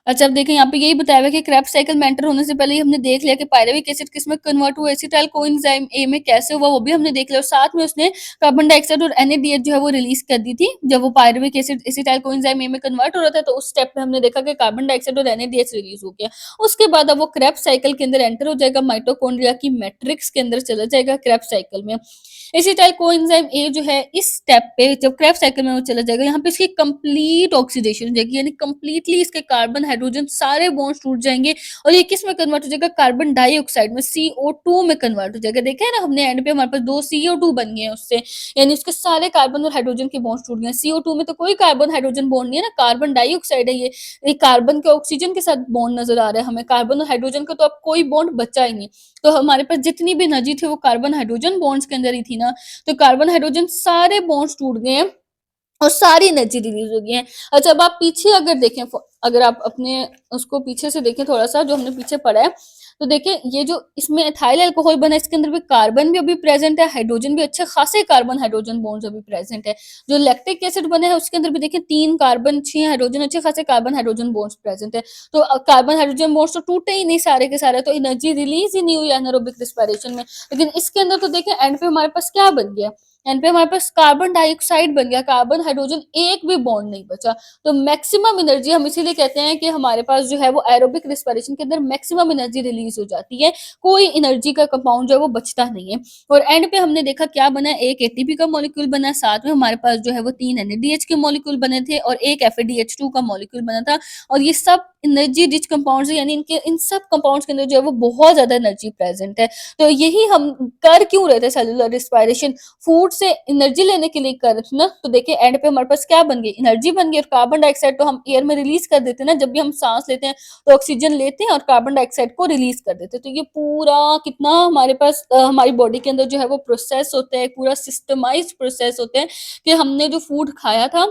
A: अच्छा, अब देखें यहाँ पे यही बताया हुआ है कि क्रेब्स साइकिल में एंटर होने से पहले ही हमने देख लिया कि पायरुविक एसिड किस में कन्वर्ट हुआ, एसिटाइल कोएंजाइम ए में कैसे हुआ वो भी हमने देख लिया, और साथ में उसने कार्बन डाइऑक्साइड और NADH जो है वो रिलीज कर दी थी जब वो pyruvic acid acetyl coenzyme A में कन्वर्ट हो रहा था। तो उस स्टेप में हमने देखा कि कार्बन डाइऑक्साइड और NADH रिलीज हो गया। उसके बाद अब वो क्रेब्स साइकिल के अंदर एंटर हो जाएगा, माइटोकॉन्ड्रिया की मैट्रिक्स के अंदर चला जाएगा क्रेब्स साइकिल में। एसिटाइल कोएंजाइम ए जो है इस स्टेप पे जब क्रेब्स साइकिल में वो चला जाएगा, यहाँ पे इसकी कंप्लीट ऑक्सीडेशन हो जाएगी, यानी कंप्लीटली इसके कार्बन हाइड्रोजन सारे बॉन्ड्स टूट जाएंगे और ये किस में कन्वर्ट हो जाएगा? कार्बन डाइऑक्साइड में, CO2 में कन्वर्ट हो जाएगा। देखा है ना हमने एंड पे हमारे पास 2 CO2 बन गए हैं उससे, यानी उसके सारे कार्बन और हाइड्रोजन के बॉन्ड्स टूट गए। CO2 में तो कोई कार्बन हाइड्रोजन बॉन्ड नहीं है ना, कार्बन डाइऑक्साइड है ये कार्बन के ऑक्सीजन के साथ बॉन्ड नजर आ रहा है हमें, कार्बन और हाइड्रोजन का तो अब कोई बॉन्ड बचा ही नहीं। तो हमारे पास जितनी भी एनर्जी थी वो कार्बन हाइड्रोजन बॉन्ड्स के अंदर ही थी ना, तो कार्बन हाइड्रोजन सारे बॉन्ड्स टूट गए हैं और सारी एनर्जी रिलीज हो गई है। अच्छा, अब आप पीछे अगर देखें, अगर आप अपने उसको पीछे से देखें थोड़ा सा जो हमने पीछे पढ़ा है, तो देखिए ये जो इसमें एथाइल अल्कोहल बना है इसके अंदर भी कार्बन भी अभी प्रेजेंट है, हाइड्रोजन भी अच्छे खासे कार्बन हाइड्रोजन बॉन्ड्स अभी प्रेजेंट है। जो लैक्टिक एसिड बना है उसके अंदर भी देखिए 3 कार्बन 6 हाइड्रोजन, अच्छे खासे कार्बन हाइड्रोजन बॉन्ड्स प्रेजेंट है। तो कार्बन हाइड्रोजन बॉन्ड्स तो टूटे ही नहीं सारे के सारे, तो एनर्जी रिलीज ही नहीं हुई एनारोबिक रिस्पिरेशन में। लेकिन इसके अंदर तो देखें एंड पे हमारे पास क्या बन गया, एंड पे हमारे पास कार्बन डाइऑक्साइड बन गया, कार्बन हाइड्रोजन एक भी बॉन्ड नहीं बचा। तो मैक्सिमम एनर्जी हम इसीलिए कहते हैं कि हमारे पास जो है वो एरोबिक रिस्पिरेशन के अंदर मैक्सिमम एनर्जी रिलीज हो जाती है, कोई एनर्जी का कंपाउंड जो है वो बचता नहीं है। और एंड पे हमने देखा क्या बना, एक एटीपी का मॉलिक्यूल बना, साथ में हमारे पास जो है वो 3 NADH के मॉलिक्यूल बने थे और एक FADH2 का मॉलिक्यूल बना था, और ये सब एनर्जी रिच कंपाउंड्स है, यानी इनके इन सब कंपाउंड्स के अंदर जो है वो बहुत ज़्यादा एनर्जी प्रेज़ेंट है। तो यही हम कर क्यों रहे थे सेल्युलर रिस्पायरेशन? फूड से एनर्जी लेने के लिए कर रहे थे ना। तो देखिए एंड पे हमारे पास क्या बन गई? एनर्जी बन गई, और कार्बन डाइऑक्साइड तो हम एयर में रिलीज़ कर देते हैं ना, जब भी हम साँस लेते हैं तो ऑक्सीजन लेते हैं और कार्बन डाइऑक्साइड को रिलीज़ कर देते हैं। तो ये पूरा कितना हमारे पास हमारी बॉडी के अंदर जो है वो प्रोसेस होता है, पूरा सिस्टमाइज़्ड प्रोसेस होते हैं कि हमने जो फूड खाया था,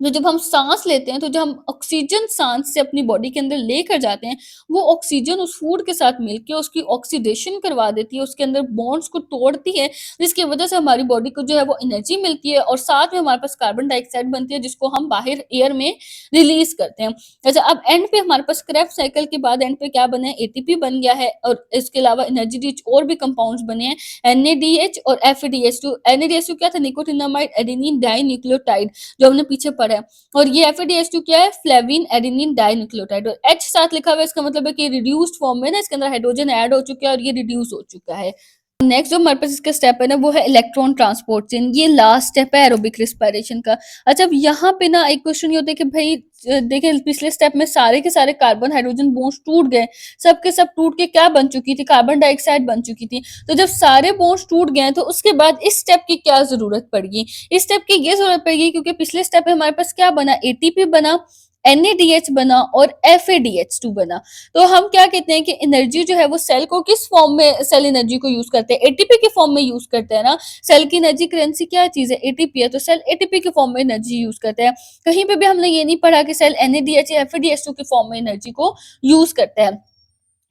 A: तो जब हम साँस लेते हैं, तो जो हम ऑक्सीजन सांस से अपनी बॉडी के अंदर लेकर जाते हैं, वो ऑक्सीजन उस फूड के साथ मिलके उसकी ऑक्सीडेशन करवा देती है, उसके अंदर बॉन्ड्स को तोड़ती है, जिसकी वजह से हमारी बॉडी को जो है वो एनर्जी मिलती है, और साथ में हमारे पास कार्बन डाइऑक्साइड बनती है, जिसको हम बाहर एयर में रिलीज़ करते हैं। अच्छा, अब एंड पे हमारे पास क्रेब्स साइकिल के बाद एंड पे क्या बना है? एटीपी बन गया है, और इसके अलावा एनर्जी रिच और भी कंपाउंड्स बने हैं, एनएडीएच और एफएडीएच2। एनएडीएच2 क्या था? निकोटिनामाइड एडेनिन डाइन्यूक्लियोटाइड, जो हमने पीछे पढ़ा है। और ये एफएडीएच2 क्या है? फ्लेविन एडेनिन डाइन्यूक्लियोटाइड, और एच साथ लिखा हुआ है, इसका मतलब है कि रिड्यूस्ड फॉर्म में ना इसके अंदर हाइड्रोजन ऐड हो चुका है और ये रिड्यूस हो चुका है। नेक्स्ट जो हमारे पास इसका स्टेप है ना, वो है इलेक्ट्रॉन ट्रांसपोर्ट चेन। ये लास्ट स्टेप है एरोबिक रिस्पायरेशन का। अच्छा, अब यहाँ पे ना एक क्वेश्चन ये होता है कि भाई देखिए पिछले स्टेप में सारे के सारे कार्बन हाइड्रोजन बॉन्ड्स टूट गए, सब के सब टूट के क्या बन चुकी थी? कार्बन डाइऑक्साइड बन चुकी थी। तो जब सारे बॉन्ड्स टूट गए तो उसके बाद इस स्टेप की क्या जरूरत पड़ेगी? इस स्टेप की ये जरूरत पड़ेगी क्योंकि पिछले स्टेप में हमारे पास क्या बना? एटीपी बना, एनएडीएच बना और एफएडीएच2 बना। तो हम क्या कहते हैं कि एनर्जी जो है वो सेल को किस फॉर्म में सेल एनर्जी को यूज करते हैं? एटीपी के फॉर्म में यूज करते हैं ना। सेल की एनर्जी करेंसी क्या चीज है? एटीपी है। तो सेल एटीपी के फॉर्म में एनर्जी यूज करते हैं। कहीं पे भी हमने ये नहीं पढ़ा कि सेल एनएडीएच या एफएडीएच2 के फॉर्म में एनर्जी को यूज करते हैं।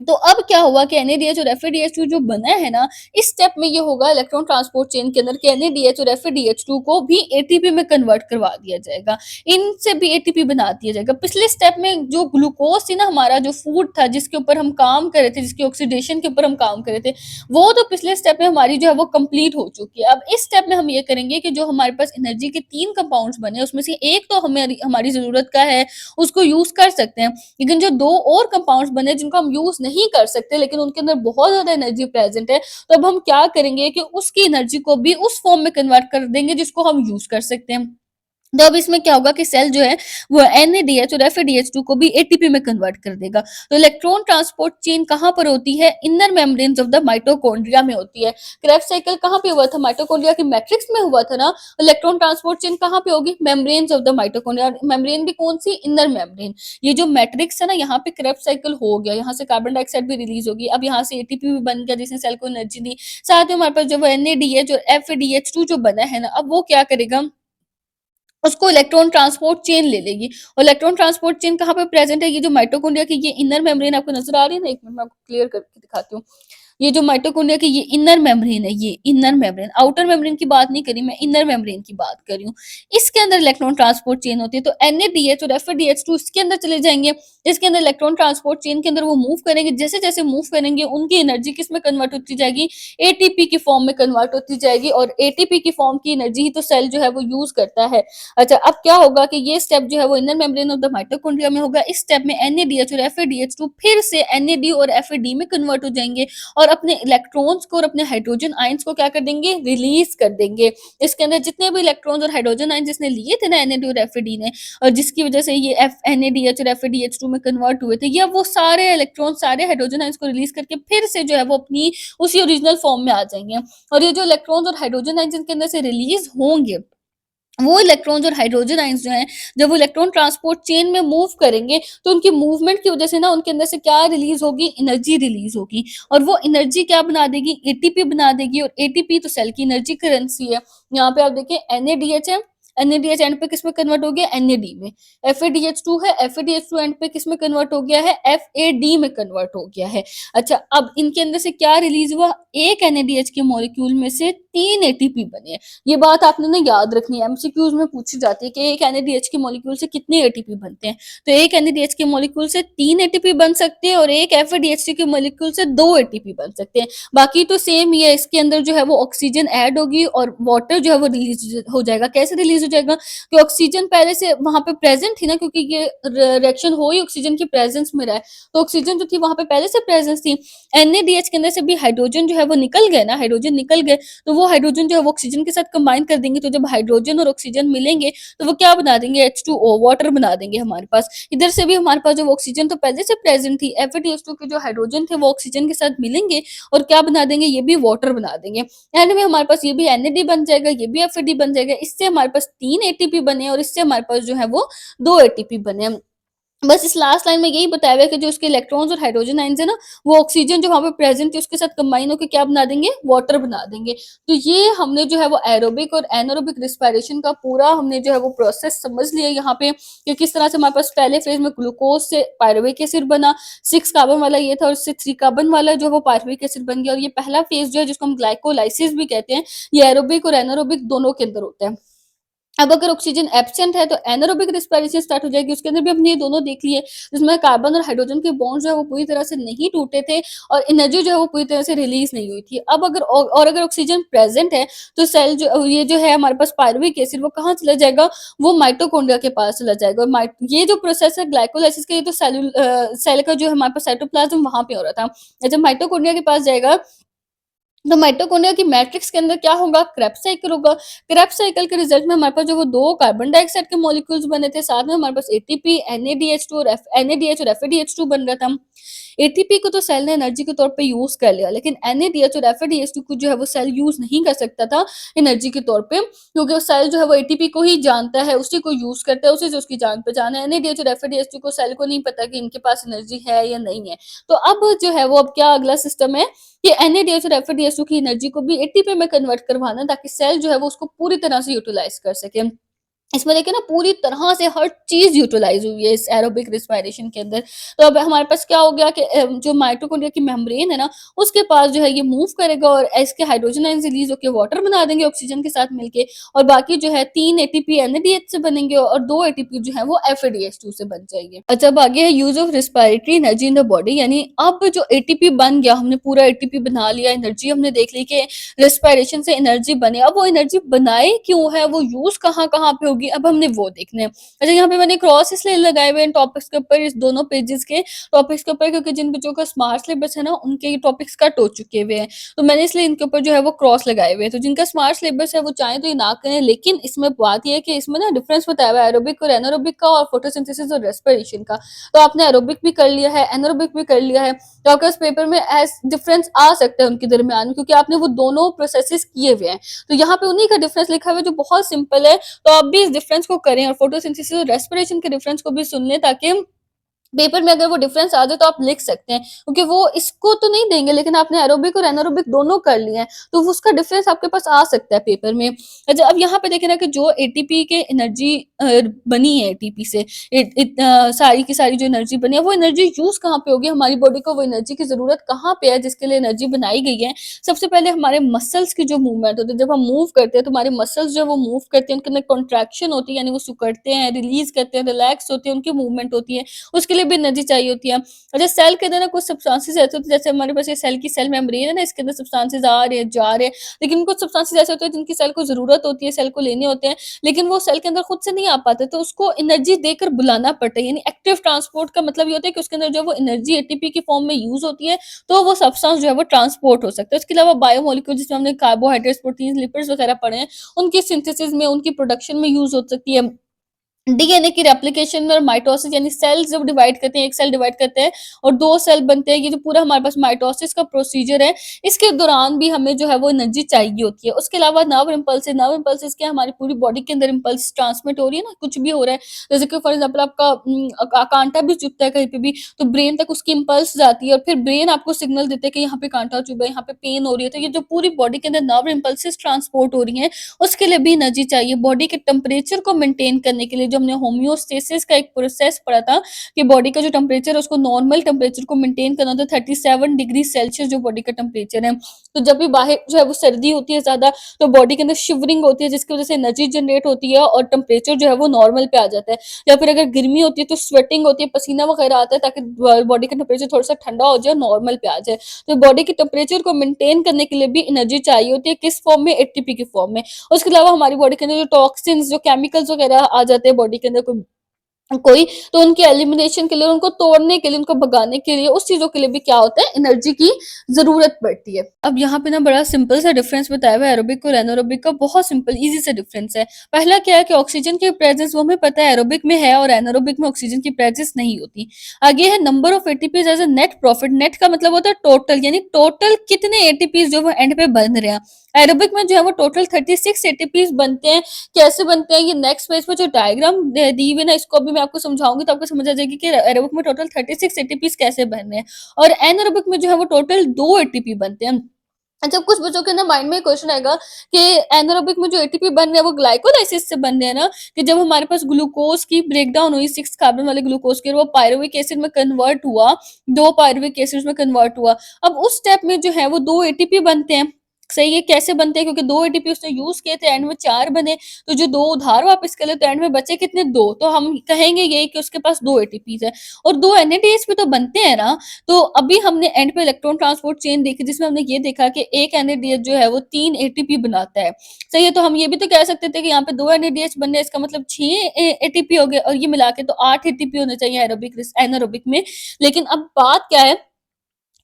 A: तो अब क्या हुआ कि एनएडीएच और एफएडीएच2 जो बना है ना, इस स्टेप में ये होगा इलेक्ट्रॉन ट्रांसपोर्ट चेन के अंदर कि एनएडीएच और एफएडीएच2 को भी एटीपी में कन्वर्ट करवा दिया जाएगा, इनसे भी एटीपी बना दिया जाएगा। पिछले स्टेप में जो ग्लूकोज थी ना, हमारा जो फूड था जिसके ऊपर हम काम कर रहे थे, जिसकी ऑक्सीडेशन के ऊपर हम काम कर रहे थे, वो तो पिछले स्टेप में हमारी जो है वो कंप्लीट हो चुकी है। अब इस स्टेप में हम ये करेंगे कि जो हमारे पास एनर्जी के 3 कंपाउंड्स बने, उसमें से एक तो हमें हमारी जरूरत का है, उसको यूज कर सकते हैं, लेकिन जो 2 और कंपाउंड्स बने जिनको हम यूज नहीं कर सकते लेकिन उनके अंदर बहुत ज्यादा एनर्जी प्रेजेंट है, तो अब हम क्या करेंगे कि उसकी एनर्जी को भी उस फॉर्म में कन्वर्ट कर देंगे जिसको हम यूज कर सकते हैं। तो अब इसमें क्या होगा कि सेल जो है वो एनएडीएच और एफएडीएच2 को भी एटीपी में कन्वर्ट कर देगा। तो इलेक्ट्रॉन ट्रांसपोर्ट चेन कहाँ पर होती है? Inner membranes of the mitochondria में होती है। क्रेब्स साइकिल कहाँ पे हुआ था? माइटोकॉन्ड्रिया की मैट्रिक्स में हुआ था ना। इलेक्ट्रॉन ट्रांसपोर्ट चेन कहाँ पे होगी? Membranes of the mitochondria. Membrane भी कौन सी? Inner membrane. ये जो मैट्रिक्स है ना, यहाँ पे क्रेब्स साइकिल हो गया, यहाँ से कार्बन डाइऑक्साइड भी रिलीज होगी, अब यहाँ से एटीपी भी बन गया जिसने सेल को एनर्जी दी। साथ में हमारे पास जो एनएडीएच और एफएडीएच2 जो बना है ना, अब वो क्या करेगा? उसको इलेक्ट्रॉन ट्रांसपोर्ट चेन ले लेगी। और इलेक्ट्रॉन ट्रांसपोर्ट चेन कहाँ पे प्रेजेंट है? ये जो माइटोकॉन्ड्रिया की ये इनर मेम्ब्रेन आपको नजर आ रही है ना, एक मिनट मैं आपको क्लियर करके दिखाती हूँ। ये जो माइटोकॉन्ड्रिया की ये इनर मेम्ब्रेन है, ये इनर मेम्ब्रेन, आउटर मेम्ब्रेन की बात नहीं करी मैं, इनर मेम्ब्रेन की बात कर रही हूँ। इसके अंदर इलेक्ट्रॉन ट्रांसपोर्ट चेन होती है। तो एनएडीएच और एफएडीएच2 इसके अंदर चले जाएंगे, इसके अंदर इलेक्ट्रॉन ट्रांसपोर्ट चेन के अंदर वो मूव करेंगे, जैसे जैसे मूव करेंगे उनकी एनर्जी किस में कन्वर्ट होती जाएगी? एटीपी की फॉर्म में कन्वर्ट होती जाएगी, और एटीपी की फॉर्म की एनर्जी ही तो सेल जो है वो यूज करता है। अच्छा, अब क्या होगा कि ये स्टेप जो है वो inner membrane of the mitochondria में होगा। इस स्टेप में एनएडीएच और एफएडीएच2 फिर से एनएडी और एफएडी में कन्वर्ट हो जाएंगे, और अपने इलेक्ट्रॉन्स को और अपने हाइड्रोजन आयंस को क्या कर देंगे? रिलीज कर देंगे। इसके अंदर जितने भी इलेक्ट्रॉन्स और हाइड्रोजन आयंस जिसने लिए थे ना एनएडी और एफएडी ने, और जिसकी वजह से ये एफ एनएडीएच और एफएडीएच2 में कन्वर्ट हुए थे, ये वो सारे इलेक्ट्रॉन सारे हाइड्रोजन आयंस को रिलीज करके फिर से जो है वो अपनी उसी ओरिजिनल फॉर्म में आ जाएंगे। और ये जो इलेक्ट्रॉन्स और हाइड्रोजन आयंस जिनके अंदर से रिलीज होंगे, वो इलेक्ट्रॉन्स और हाइड्रोजन आयंस जो हैं, जब वो इलेक्ट्रॉन ट्रांसपोर्ट चेन में मूव करेंगे, तो उनकी मूवमेंट की वजह से ना उनके अंदर से क्या रिलीज होगी? एनर्जी रिलीज होगी, और वो एनर्जी क्या बना देगी? एटीपी बना देगी। और एटीपी तो सेल की एनर्जी करेंसी है। यहाँ पे आप देखिए एनएडीएच है, एनएडीएच एंड पे किस में कन्वर्ट हो गया? एनएडी में। एफएडीएच2 है, एफएडीएच2 एंड पे किस में कन्वर्ट हो गया है? एफएडी में कन्वर्ट हो गया है। अच्छा, अब इनके अंदर से क्या रिलीज हुआ? एक एनएडीएच के मॉलिक्यूल में से 3 एटीपी बने। ये बात आपने ना याद रखनी है, एमसीक्यूज में पूछी जाती है कि एक एनएडीएच के मॉलिक्यूल से कितने एटीपी बनते हैं। तो एक एनएडीएच के मॉलिक्यूल से 3 एटीपी बन सकते हैं, और एक एफएडीएच के मॉलिक्यूल से 2 एटीपी बन सकते हैं। बाकी तो सेम ही है, इसके अंदर जो है वो ऑक्सीजन ऐड होगी और वाटर जो है वो रिलीज हो जाएगा। कैसे रिलीज चीज़ हो जाएगा कि ऑक्सीजन पहले से वहाँ पे प्रेज़ेंट थी ना, क्योंकि ये रिएक्शन हो ही ऑक्सीजन की प्रेज़ेंस में रहा है, तो ऑक्सीजन जो थी वहाँ पे पहले से प्रेज़ेंस थी। NADH के अंदर से भी हाइड्रोजन जो है वो निकल गए ना, हाइड्रोजन निकल गए, तो वो हाइड्रोजन जो है वो ऑक्सीजन के साथ कंबाइन कर देंगे, तो जब हाइड्रोजन और ऑक्सीजन मिलेंगे तो वो क्या बना देंगे, H2O वाटर बना देंगे हमारे पास। इधर से भी हमारे पास जो ऑक्सीजन तो पहले से प्रेज़ेंट थी, FeDH2 के जो हाइड्रोजन थे वो ऑक्सीजन के साथ मिलेंगे और क्या बना देंगे, ये भी वाटर बना देंगे। एंड में हमारे पास ये भी NAD बन जाएगा, ये भी FAD बन जाएगा। इससे हमारे पास 3 एटीपी बने और इससे हमारे पास जो है वो 2 एटीपी बने। बस इस लास्ट लाइन में यही बताया हुआ है कि जो उसके इलेक्ट्रॉन्स और हाइड्रोजन आयन्स है ना, वो ऑक्सीजन जो वहाँ पे प्रेज़ेंट है उसके साथ कंबाइन होके क्या बना देंगे, वाटर बना देंगे। तो ये हमने जो है वो एरोबिक और एनारोबिक रिस्पायरेशन का पूरा हमने जो है वो प्रोसेस समझ लिया यहाँ पे, कि किस तरह से हमारे पास पहले फेज़ में ग्लूकोज से पायरुविक एसिड बना, 6 कार्बन वाला ये था और इससे 3 कार्बन वाला जो है वो पायरुविक एसिड बन गया, और ये पहला फेज़ जो है जिसको हम ग्लाइकोलाइसिस भी कहते हैं, ये एरोबिक और एनारोबिक दोनों के अंदर होता है। अब अगर ऑक्सीजन एब्सेंट है तो एनारोबिक रिस्पायरेशन स्टार्ट हो जाएगी, उसके अंदर भी हमने ये दोनों देख लिए, जिसमें कार्बन और हाइड्रोजन के बॉन्ड्स जो है वो पूरी तरह से नहीं टूटे थे और एनर्जी जो है वो पूरी तरह से रिलीज नहीं हुई थी। अब अगर और अगर ऑक्सीजन प्रेजेंट है तो सेल जो ये जो है हमारे पास पायरुविक एसिड वो कहाँ चला जाएगा, वो माइटोकॉन्ड्रिया के पास चला जाएगा, और ये जो प्रोसेस है ग्लाइकोलाइसिस का, ये तो सेल का जो है हमारे पास साइटोप्लाज्म वहां पे हो रहा था। जब माइटोकॉन्ड्रिया के पास जाएगा तो माइटोकॉन्ड्रिया की मैट्रिक्स के अंदर क्या होगा, क्रेब्स साइकिल होगा। क्रेब्स साइकिल के रिजल्ट में हमारे पास जो वो 2 कार्बन डाइऑक्साइड के मॉलिक्यूल्स बने थे, साथ में हमारे पास एटीपी, NADH2 और NADH और FADH2 बन रहा था। एटीपी को तो सेल ने एनर्जी के तौर पे यूज़ कर लिया, लेकिन NADH और FADH2 को जो है वो सेल यूज़ नहीं कर सकता था एनर्जी के तौर पे, क्योंकि वो सेल जो है वो एटीपी को ही जानता है, उसी को यूज़ करता है, उसी से उसकी जान-पहचान है। NADH और FADH2 को सेल को नहीं पता कि इनके पास एनर्जी है या नहीं है। तो अब जो है वो अब क्या अगला सिस्टम है कि NADH और FADH2 की एनर्जी को भी एटीपी में कन्वर्ट करवाना, ताकि सेल जो है वो उसको पूरी तरह से यूटिलाइज़ कर सके। इसमें देखिए ना पूरी तरह से हर चीज़ यूटिलाइज़ हुई है इस एरोबिक रिस्पायरेशन के अंदर। तो अब हमारे पास क्या हो गया कि जो माइटोकॉन्ड्रिया की मेम्ब्रेन है ना, उसके पास जो है ये मूव करेगा और इसके हाइड्रोजन आयन्स रिलीज़ होके वाटर बना देंगे ऑक्सीजन के साथ मिलके, और बाकी जो है 3 एटीपी NADH से बनेंगे और 2 एटीपी जो है वो FADH2 से बन जाएंगे। अच्छा, अब आगे है use of respiratory energy in the body, यानी अब जो एटीपी बन गया, हमने पूरा एटीपी बना लिया, एनर्जी हमने देख ली कि रेस्पिरेशन से एनर्जी बने। अब वो एनर्जी बनाए क्यों है, वो यूज़ कहाँ-कहाँ पे होगी, अब हमने वो देखना है। अच्छा, यहाँ पे मैंने क्रॉस इसलिए लगाए हुए हैं टॉपिक्स के ऊपर, इस दोनों पेजेज़ के टॉपिक्स के ऊपर, क्योंकि जिन बच्चों का स्मार्ट सिलेबस है ना, उनके ये टॉपिक्स कट हो चुके हुए हैं। तो मैंने इसलिए इनके ऊपर जो है वो क्रॉस लगाए हुए हैं। तो जिनका स्मार्ट सिलेबस है वो चाहें तो ये ना करें, लेकिन इसमें बात ये है कि इसमें ना डिफरेंस बताया हुआ है एरोबिक और एनारोबिक का, और फोटोसिंथेसिस और रेस्पिरेशन का। तो आपने एरोबिक भी कर लिया है, एनारोबिक भी कर लिया है, तो आपके पास पेपर में एस डिफरेंस आ सकता है उनके दरमियान में, क्योंकि आपने वो दोनों प्रोसेसेस किए हुए हैं। तो यहाँ पे उन्हीं का डिफरेंस लिखा हुआ है जो बहुत सिंपल है, तो आप भी इस डिफरेंस को करें और फोटोसिंथेसिस और रेस्पिरेशन के डिफरेंस को भी सुन लें, ताकि पेपर में अगर वो डिफरेंस आ जाए तो आप लिख सकते हैं, क्योंकि वो इसको तो नहीं देंगे, लेकिन आपने एरोबिक और एनारोबिक दोनों कर लिए हैं, तो उसका डिफरेंस आपके पास आ सकता है पेपर में। अच्छा, अब यहाँ पे देखें ना कि जो एटीपी के एनर्जी बनी है एटीपी से, सारी की सारी जो एनर्जी बनी है, वो एनर्जी यूज कहाँ पे होगी, हमारी बॉडी को वो एनर्जी की जरूरत कहाँ पे है जिसके लिए एनर्जी बनाई गई है। सबसे पहले हमारे मसल्स की जो मूवमेंट होती है, जब हम मूव करते हैं तो हमारे मसल्स जो वो मूव करते हैं, उनके अंदर कॉन्ट्रैक्शन होती है, यानी वो सिकुड़ते हैं, रिलीज करते हैं, रिलैक्स होते हैं, उनकी मूवमेंट होती है, उसके लिए भी एनर्जी चाहिए होती है। अच्छा, सेल के अंदर ना कुछ सब्सटेंसेस ऐसे होते हैं, जैसे हमारे पास ये सेल की सेल मेम्ब्रेन है ना, इसके अंदर सब्सटेंसेस आ रहे हैं, जा रहे हैं, लेकिन कुछ सब्सटेंसेस ऐसे होते हैं जिनकी सेल को ज़रूरत होती है, सेल को लेने होते हैं, लेकिन वो सेल के अंदर खुद से नहीं आ पाते, तो उसको एनर्जी देकर बुलाना पड़ता है। यानी एक्टिव ट्रांसपोर्ट का मतलब ये होता है कि उसके अंदर जो वो एनर्जी एटीपी की फॉर्म में यूज़ होती है, तो वो सब्सटेंस जो है वो ट्रांसपोर्ट हो सकता है। उसके अलावा बायोमोलिक्यूल, जिसमें हमने कार्बोहाइड्रेट्स, प्रोटीन्स, लिपिड्स वगैरह पढ़े हैं, उनकी सिंथेसिस में, उनकी प्रोडक्शन में यूज़ हो सकती है। डीएनए की रेप्लिकेशन में और माइटोसिस, यानी सेल्स जब डिवाइड करते हैं, एक सेल डिवाइड करते हैं और 2 सेल बनते हैं, ये जो पूरा हमारे पास माइटोसिस का प्रोसीजर है, इसके दौरान भी हमें जो है वो एनर्जी चाहिए होती है। उसके अलावा नर्व इम्पल्सेस क्या है, हमारी पूरी बॉडी के अंदर इम्पल्स ट्रांसमिट हो रही है ना, कुछ भी हो रहा है, जैसे कि फॉर एग्जांपल आपका काँटा भी चुभता है कहीं पे भी, तो ब्रेन तक उसकी इम्पल्स जाती है और फिर ब्रेन आपको सिग्नल देता है कि यहाँ पे काँटा चुभा है, यहाँ पे पेन हो रही है। तो ये जो पूरी बॉडी के अंदर नर्व इम्पल्सेस ट्रांसपोर्ट हो रही हैं, उसके लिए भी एनर्जी चाहिए। बॉडी के टेम्परेचर को मेंटेन करने के लिए जो हमने होम्योस्टेसिस का एक प्रोसेस पढ़ा था कि बॉडी का जो टेम्परेचर है उसको नॉर्मल टेम्परेचर को मेंटेन करना होता है, 37 डिग्री सेल्सियस जो बॉडी का टेम्परेचर है। तो जब भी बाहर जो है वो सर्दी होती है ज़्यादा, तो बॉडी के अंदर शिवरिंग होती है जिसकी वजह से एनर्जी जनरेट होती है और टेम्परेचर जो है वो नॉर्मल पे आ जाता है। या फिर अगर गर्मी होती है तो स्वेटिंग होती है, पसीना वगैरह आता है ताकि बॉडी का टेम्परेचर थोड़ा-सा ठंडा हो जाए, नॉर्मल पे आ जाए। तो बॉडी के टेम्परेचर को मेंटेन करने के लिए भी एनर्जी चाहिए होती है, किस फॉर्म में? एटीपी की फॉर्म में। उसके अलावा हमारी बॉडी के अंदर जो टॉक्सिन्स, जो केमिकल्स वगैरह आ जाते हैं बॉडी के अंदर कोई, तो उनके एलिमिनेशन के लिए, उनको तोड़ने के लिए, उनको भगाने के लिए, उस चीज़ों के लिए भी क्या होता है, एनर्जी की ज़रूरत पड़ती है। अब यहाँ पे ना बड़ा सिंपल सा डिफरेंस बताया हुआ है एरोबिक और एनारोबिक का, बहुत सिंपल ईज़ी सा डिफरेंस है। पहला क्या है कि ऑक्सीजन की प्रेज़ेंस वो हमें पता है एरोबिक में है और एनारोबिक में ऑक्सीजन की प्रेज़ेंस नहीं होती। आगे है number of ATPs as a net profit, net का मतलब होता है टोटल, यानी टोटल कितने एटीपीज़ जो वो एंड पे बन रहे हैं। एरोबिक में जो है वो टोटल 36 एटीपीज़ बनते हैं। कैसे बनते हैं, ये नेक्स्ट पेज पे जो डायग्राम दी हुई है ना, इसको अभी मैं आपको समझाऊंगी तो आपको समझ आ जाएगी कि एरोबिक में टोटल 36 एटीपीज कैसे बनने हैं और एनारोबिक में जो है वो टोटल 2 एटीपी बनते हैं। अच्छा, कुछ बच्चों के ना माइंड में क्वेश्चन आएगा कि एनारोबिक में जो एटीपी बन रहे हैं वो ग्लाइकोलाइसिस से बन रहे हैं ना, कि जब हमारे पास ग्लूकोज की ब्रेकडाउन हुई 6 कार्बन वाले ग्लूकोज के, वो पायरुविक एसिड में कन्वर्ट हुआ, 2 पायरुविक एसिड में कन्वर्ट हुआ। अब उस स्टेप में जो है वो 2 एटीपी बनते हैं। सही है, कैसे बनते हैं? क्योंकि 2 एटीपी उसने यूज किए थे, एंड में 4 बने, तो जो 2 उधार वापस कर ले तो एंड में बचे कितने? 2। तो हम कहेंगे यही कि उसके पास 2 एटीपीज है और 2 एनएडीएच भी तो बनते हैं ना। तो अभी हमने एंड पे इलेक्ट्रॉन ट्रांसपोर्ट चेन देखी जिसमें हमने ये देखा कि एक एनएडीएच जो है वो 3 एटीपी बनाता है। सही है, तो हम ये भी तो कह सकते थे कि यहाँ पे 2 एनएडीएच बनने, इसका मतलब 6 एटीपी हो गए और ये मिला के तो 8 एटीपी होने चाहिए एनारोबिक में। लेकिन अब बात क्या है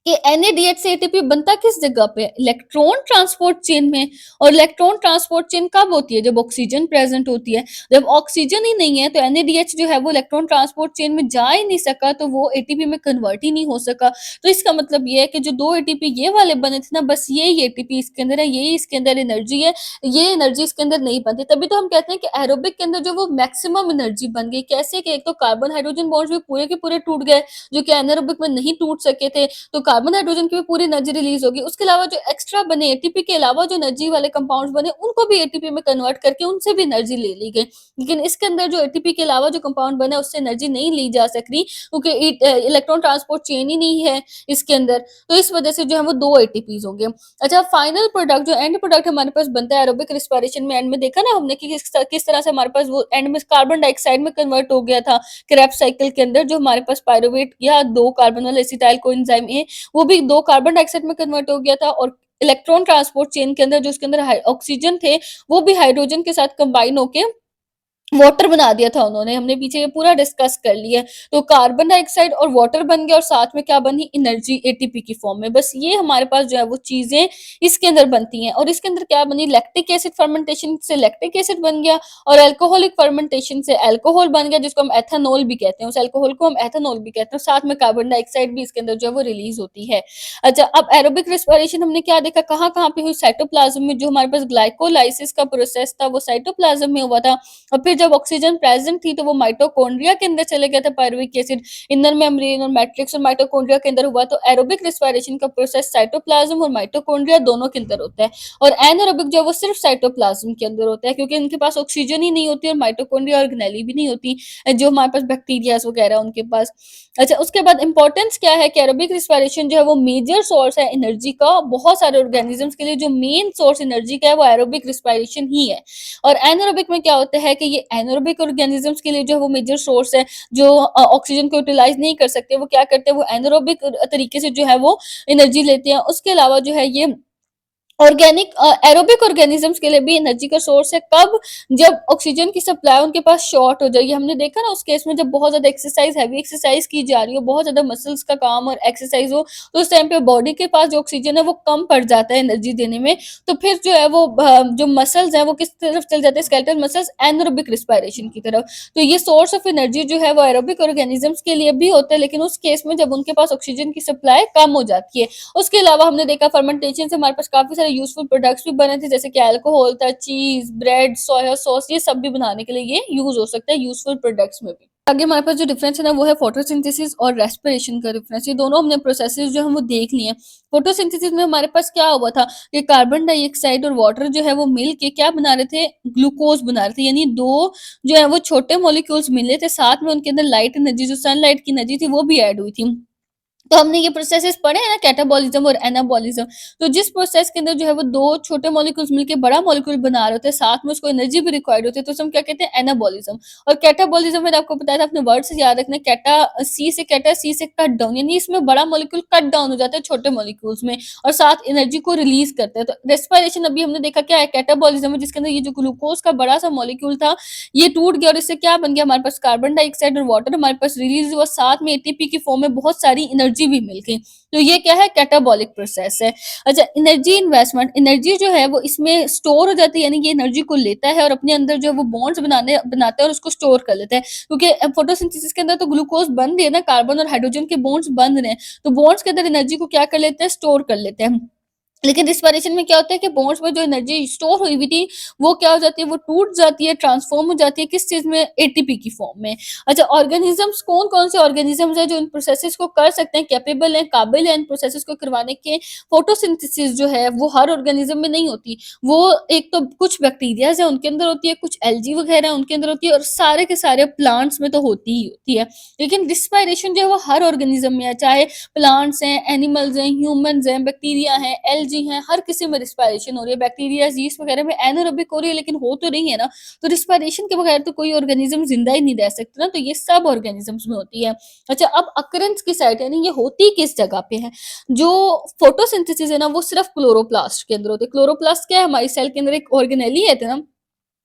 A: कि एनएडीएच से एटीपी बनता किस जगह पे? इलेक्ट्रॉन ट्रांसपोर्ट चेन में। और इलेक्ट्रॉन ट्रांसपोर्ट चेन कब होती है? जब ऑक्सीजन प्रेजेंट होती है। जब ऑक्सीजन ही नहीं है तो एनएडीएच जो है वो इलेक्ट्रॉन ट्रांसपोर्ट चेन में जा ही नहीं सका, तो वो एटीपी में कन्वर्ट ही नहीं हो सका। तो इसका मतलब ये है कि जो 2 एटीपी ये वाले बने थे ना, बस यही एटीपी इसके अंदर है, यही इसके अंदर एनर्जी है, ये एनर्जी इसके अंदर नहीं बनती। तभी तो हम कहते हैं कि एरोबिक के अंदर जो वो मैक्सिमम एनर्जी बन गई। कैसे? कि एक तो कार्बन हाइड्रोजन बॉन्ड्स भी पूरे के पूरे टूट गए, जो कि एनारोबिक में नहीं टूट सके थे, तो कार्बन हाइड्रोजन की भी पूरी एनर्जी रिलीज होगी। उसके अलावा जो एक्स्ट्रा बने एटीपी के अलावा जो एनर्जी वाले कंपाउंड्स बने, उनको भी एटीपी में कन्वर्ट करके उनसे भी एनर्जी ले ली गई। लेकिन इसके अंदर जो एटीपी के अलावा जो कंपाउंड बने उससे एनर्जी नहीं ली जा सक रही, क्योंकि इलेक्ट्रॉन ट्रांसपोर्ट चेन ही नहीं है इसके अंदर। तो इस वजह से जो है वो 2 एटीपीज होंगे। अच्छा, फाइनल प्रोडक्ट, जो एंड प्रोडक्ट हमारे पास बनता है एरोबिक रिस्पिरेशन में, एंड में देखा ना हमने कि किस तरह से हमारे पास वो एंड में कार्बन डाइऑक्साइड में कन्वर्ट हो गया था क्रेब्स साइकिल के अंदर। जो हमारे पास पायरुवेट या 2 कार्बन वाले एसिटाइल कोएंजाइम है, वो भी 2 कार्बन डाइऑक्साइड में कन्वर्ट हो गया था और इलेक्ट्रॉन ट्रांसपोर्ट चेन के अंदर जो उसके अंदर ऑक्सीजन थे, वो भी हाइड्रोजन के साथ कंबाइन होके वाटर बना दिया था उन्होंने। हमने पीछे ये पूरा डिस्कस कर लिया है। तो कार्बन डाइऑक्साइड और वाटर बन गया और साथ में क्या बनी? एनर्जी एटीपी की फॉर्म में। बस ये हमारे पास जो है वो चीजें इसके अंदर बनती हैं। और इसके अंदर क्या बनी? लैक्टिक एसिड फर्मेंटेशन से लैक्टिक एसिड बन गया और एल्कोहलिक फर्मेंटेशन से एल्कोहल बन गया, जिसको हम एथेनॉल भी कहते हैं। उस एल्कोहल को हम एथेनॉल भी कहते हैं। साथ में कार्बन डाइऑक्साइड भी इसके अंदर जो है वो रिलीज होती है। अच्छा, अब एरोबिक रेस्पिरेशन हमने क्या देखा, कहाँ-कहाँ पे हुई? साइटोप्लाज्म में। जो हमारे पास ग्लाइकोलाइसिस का प्रोसेस था वो साइटोप्लाज्म में हुआ था। और फिर जब ऑक्सीजन प्रेजेंट थी तो वो माइटोकॉन्ड्रिया के अंदर चले गया था पायरुविक एसिड, इनर मेम्ब्रेन और मैट्रिक्स और माइटोकॉन्ड्रिया के अंदर हुआ। तो एरोबिक रेस्पिरेशन का प्रोसेस साइटोप्लाज्म और माइटोकॉन्ड्रिया दोनों के अंदर होता है और एनारोबिक जो है वो सिर्फ साइटोप्लाज्म के अंदर होता है, क्योंकि इनके पास ऑक्सीजन ही नहीं होती और माइटोकॉन्ड्रिया ऑर्गेनेली भी नहीं होती, जो हमारे पास बैक्टीरियाज वगैरह उनके पास। अच्छा, उसके बाद इंपॉर्टेंस क्या है कि एरोबिक रेस्पिरेशन जो है वो मेजर सोर्स है एनर्जी का। बहुत सारे ऑर्गेनिजम्स के लिए जो मेन सोर्स एनर्जी का है वो एरोबिक रेस्पिरेशन ही है। और एनारोबिक में क्या होता है कि ये एनारोबिक ऑर्गेनिजम्स के लिए जो है वो मेजर सोर्स है, जो ऑक्सीजन को यूटिलाइज नहीं कर सकते, वो क्या करते हैं? वो एनारोबिक तरीके से जो है वो एनर्जी लेते हैं। उसके अलावा जो है ये ऑर्गेनिक एरोबिक ऑर्गेनिजम्स के लिए भी एनर्जी का सोर्स है। कब? जब ऑक्सीजन की सप्लाई उनके पास शॉर्ट हो जाएगी। हमने देखा ना उस केस में, जब बहुत ज्यादा एक्सरसाइज, हैवी एक्सरसाइज की जा रही हो, बहुत ज्यादा मसल्स का काम और एक्सरसाइज हो, तो उस टाइम पे बॉडी के पास जो ऑक्सीजन है वो कम पड़ जाता है एनर्जी देने में। तो फिर जो है वो जो मसल्स है वो किस तरफ चल जाते हैं? स्केलेटल मसल्स एनारोबिक रिस्पिरेशन की तरफ। तो ये सोर्स ऑफ एनर्जी जो है वो एरोबिक ऑर्गेनिजम्स के लिए भी होता है, लेकिन उस केस में जब उनके पास ऑक्सीजन की सप्लाई कम हो जाती है। उसके अलावा हमने देखा फर्मेंटेशन से हमारे पास काफी सारे यूजफुल प्रोडक्ट्स भी बने थे, जैसे कि अल्कोहल था, चीज, ब्रेड, सोया सॉस, ये सब भी बनाने के लिए ये यूज हो सकता है यूजफुल प्रोडक्ट्स में भी। आगे हमारे पास जो डिफरेंस है ना वो है फोटोसिंथेसिस और रेस्पिरेशन का डिफरेंस। ये दोनों हमने प्रोसेसेस जो है वो देख लिए। फोटोसिंथेसिस में हमारे पास क्या हुआ था कि कार्बन डाइऑक्साइड और वाटर जो है वो मिल के क्या बना रहे थे, ग्लूकोज बना रहे थे। यानी दो जो है वो छोटे मॉलिक्यूल्स मिले थे, साथ में उनके अंदर लाइट एनर्जी, जो सनलाइट की एनर्जी थी वो भी ऐड हुई थी। तो हमने ये प्रोसेसेस पढ़े हैं ना, कैटाबॉलिज्म और एनाबॉलिज्म। तो जिस प्रोसेस के अंदर जो है वो दो छोटे मॉलिक्यूल्स मिलके बड़ा मॉलिक्यूल बना रहे होते हैं, साथ में उसको एनर्जी भी रिक्वायर्ड होती है, तो उसे हम क्या कहते हैं, एनाबॉलिज्म। और कैटाबॉलिज्म मैंने आपको बताया था, अपने वर्ड से याद रखना, कैटा सी से कट डाउन, यानी इसमें बड़ा मॉलिक्यूल कट डाउन हो जाता है छोटे मॉलिक्यूल्स में और साथ एनर्जी को रिलीज करता है। तो रेस्पिरेशन अभी हमने देखा क्या है, कैटाबॉलिज्म है, जिसके अंदर ये जो ग्लूकोज का बड़ा सा मॉलिक्यूल था ये टूट गया और इससे क्या बन गया, हमारे पास कार्बन डाइऑक्साइड और वाटर हमारे पास रिलीज हुआ, साथ में एटीपी की फॉर्म में बहुत सारी एनर्जी भी मिल गई। तो ये क्या है, कैटाबॉलिक प्रोसेस है। अच्छा, एनर्जी इन्वेस्टमेंट, एनर्जी जो है वो इसमें स्टोर हो जाती है, यानी कि एनर्जी को लेता है और अपने अंदर जो है वो बॉन्ड्स बनाता है और उसको स्टोर कर लेता है, क्योंकि फोटोसिंथेसिस के अंदर तो ग्लूकोज बन रही है ना, कार्बन और हाइड्रोजन के बॉन्ड्स बन रहे हैं, तो बॉन्ड्स के अंदर एनर्जी को क्या कर लेते हैं, स्टोर कर लेते हैं। लेकिन रिस्पायरेशन में क्या होता है कि बॉन्ड्स में जो एनर्जी स्टोर हुई हुई थी वो क्या हो जाती है, वो टूट जाती है, ट्रांसफॉर्म हो जाती है किस चीज में, एटीपी की फॉर्म में। अच्छा, ऑर्गेनिजम्स, कौन कौन से ऑर्गेनिजम्स है जो इन प्रोसेसेस को कर सकते हैं, कैपेबल है, काबिल है इन प्रोसेसेस को करवाने के। फोटोसिंथेसिस जो है वो हर ऑर्गेनिज्म में नहीं होती, वो एक तो कुछ बैक्टीरियाज है उनके अंदर होती है, कुछ एल्गी वगैरह है उनके अंदर होती है, और सारे के सारे प्लांट्स में तो होती ही होती है। लेकिन रिस्पायरेशन जो है वो हर ऑर्गेनिज्म में है, चाहे प्लांट्स हैं, एनिमल्स हैं, ह्यूमंस हैं, बैक्टीरिया हैं, एल्गी हैं, हर किसी में रिस्पायरेशन हो रही है। बैक्टीरिया, यीस्ट वगैरह में एनारोबिक हो रही है, लेकिन हो तो रही है ना। तो रिस्पायरेशन के बगैर तो कोई ऑर्गेनिज्म जिंदा ही नहीं रह सकता ना, तो ये सब ऑर्गेनिजम्स में होती है। अच्छा, अब अकरेंस की साइड, यानी ये होती किस जगह पे है। जो फोटोसिंथेसिस है ना वो सिर्फ क्लोरोप्लास्ट के अंदर होती है। क्लोरोप्लास्ट क्या है, हमारी सेल के अंदर एक ऑर्गेनेली है ना।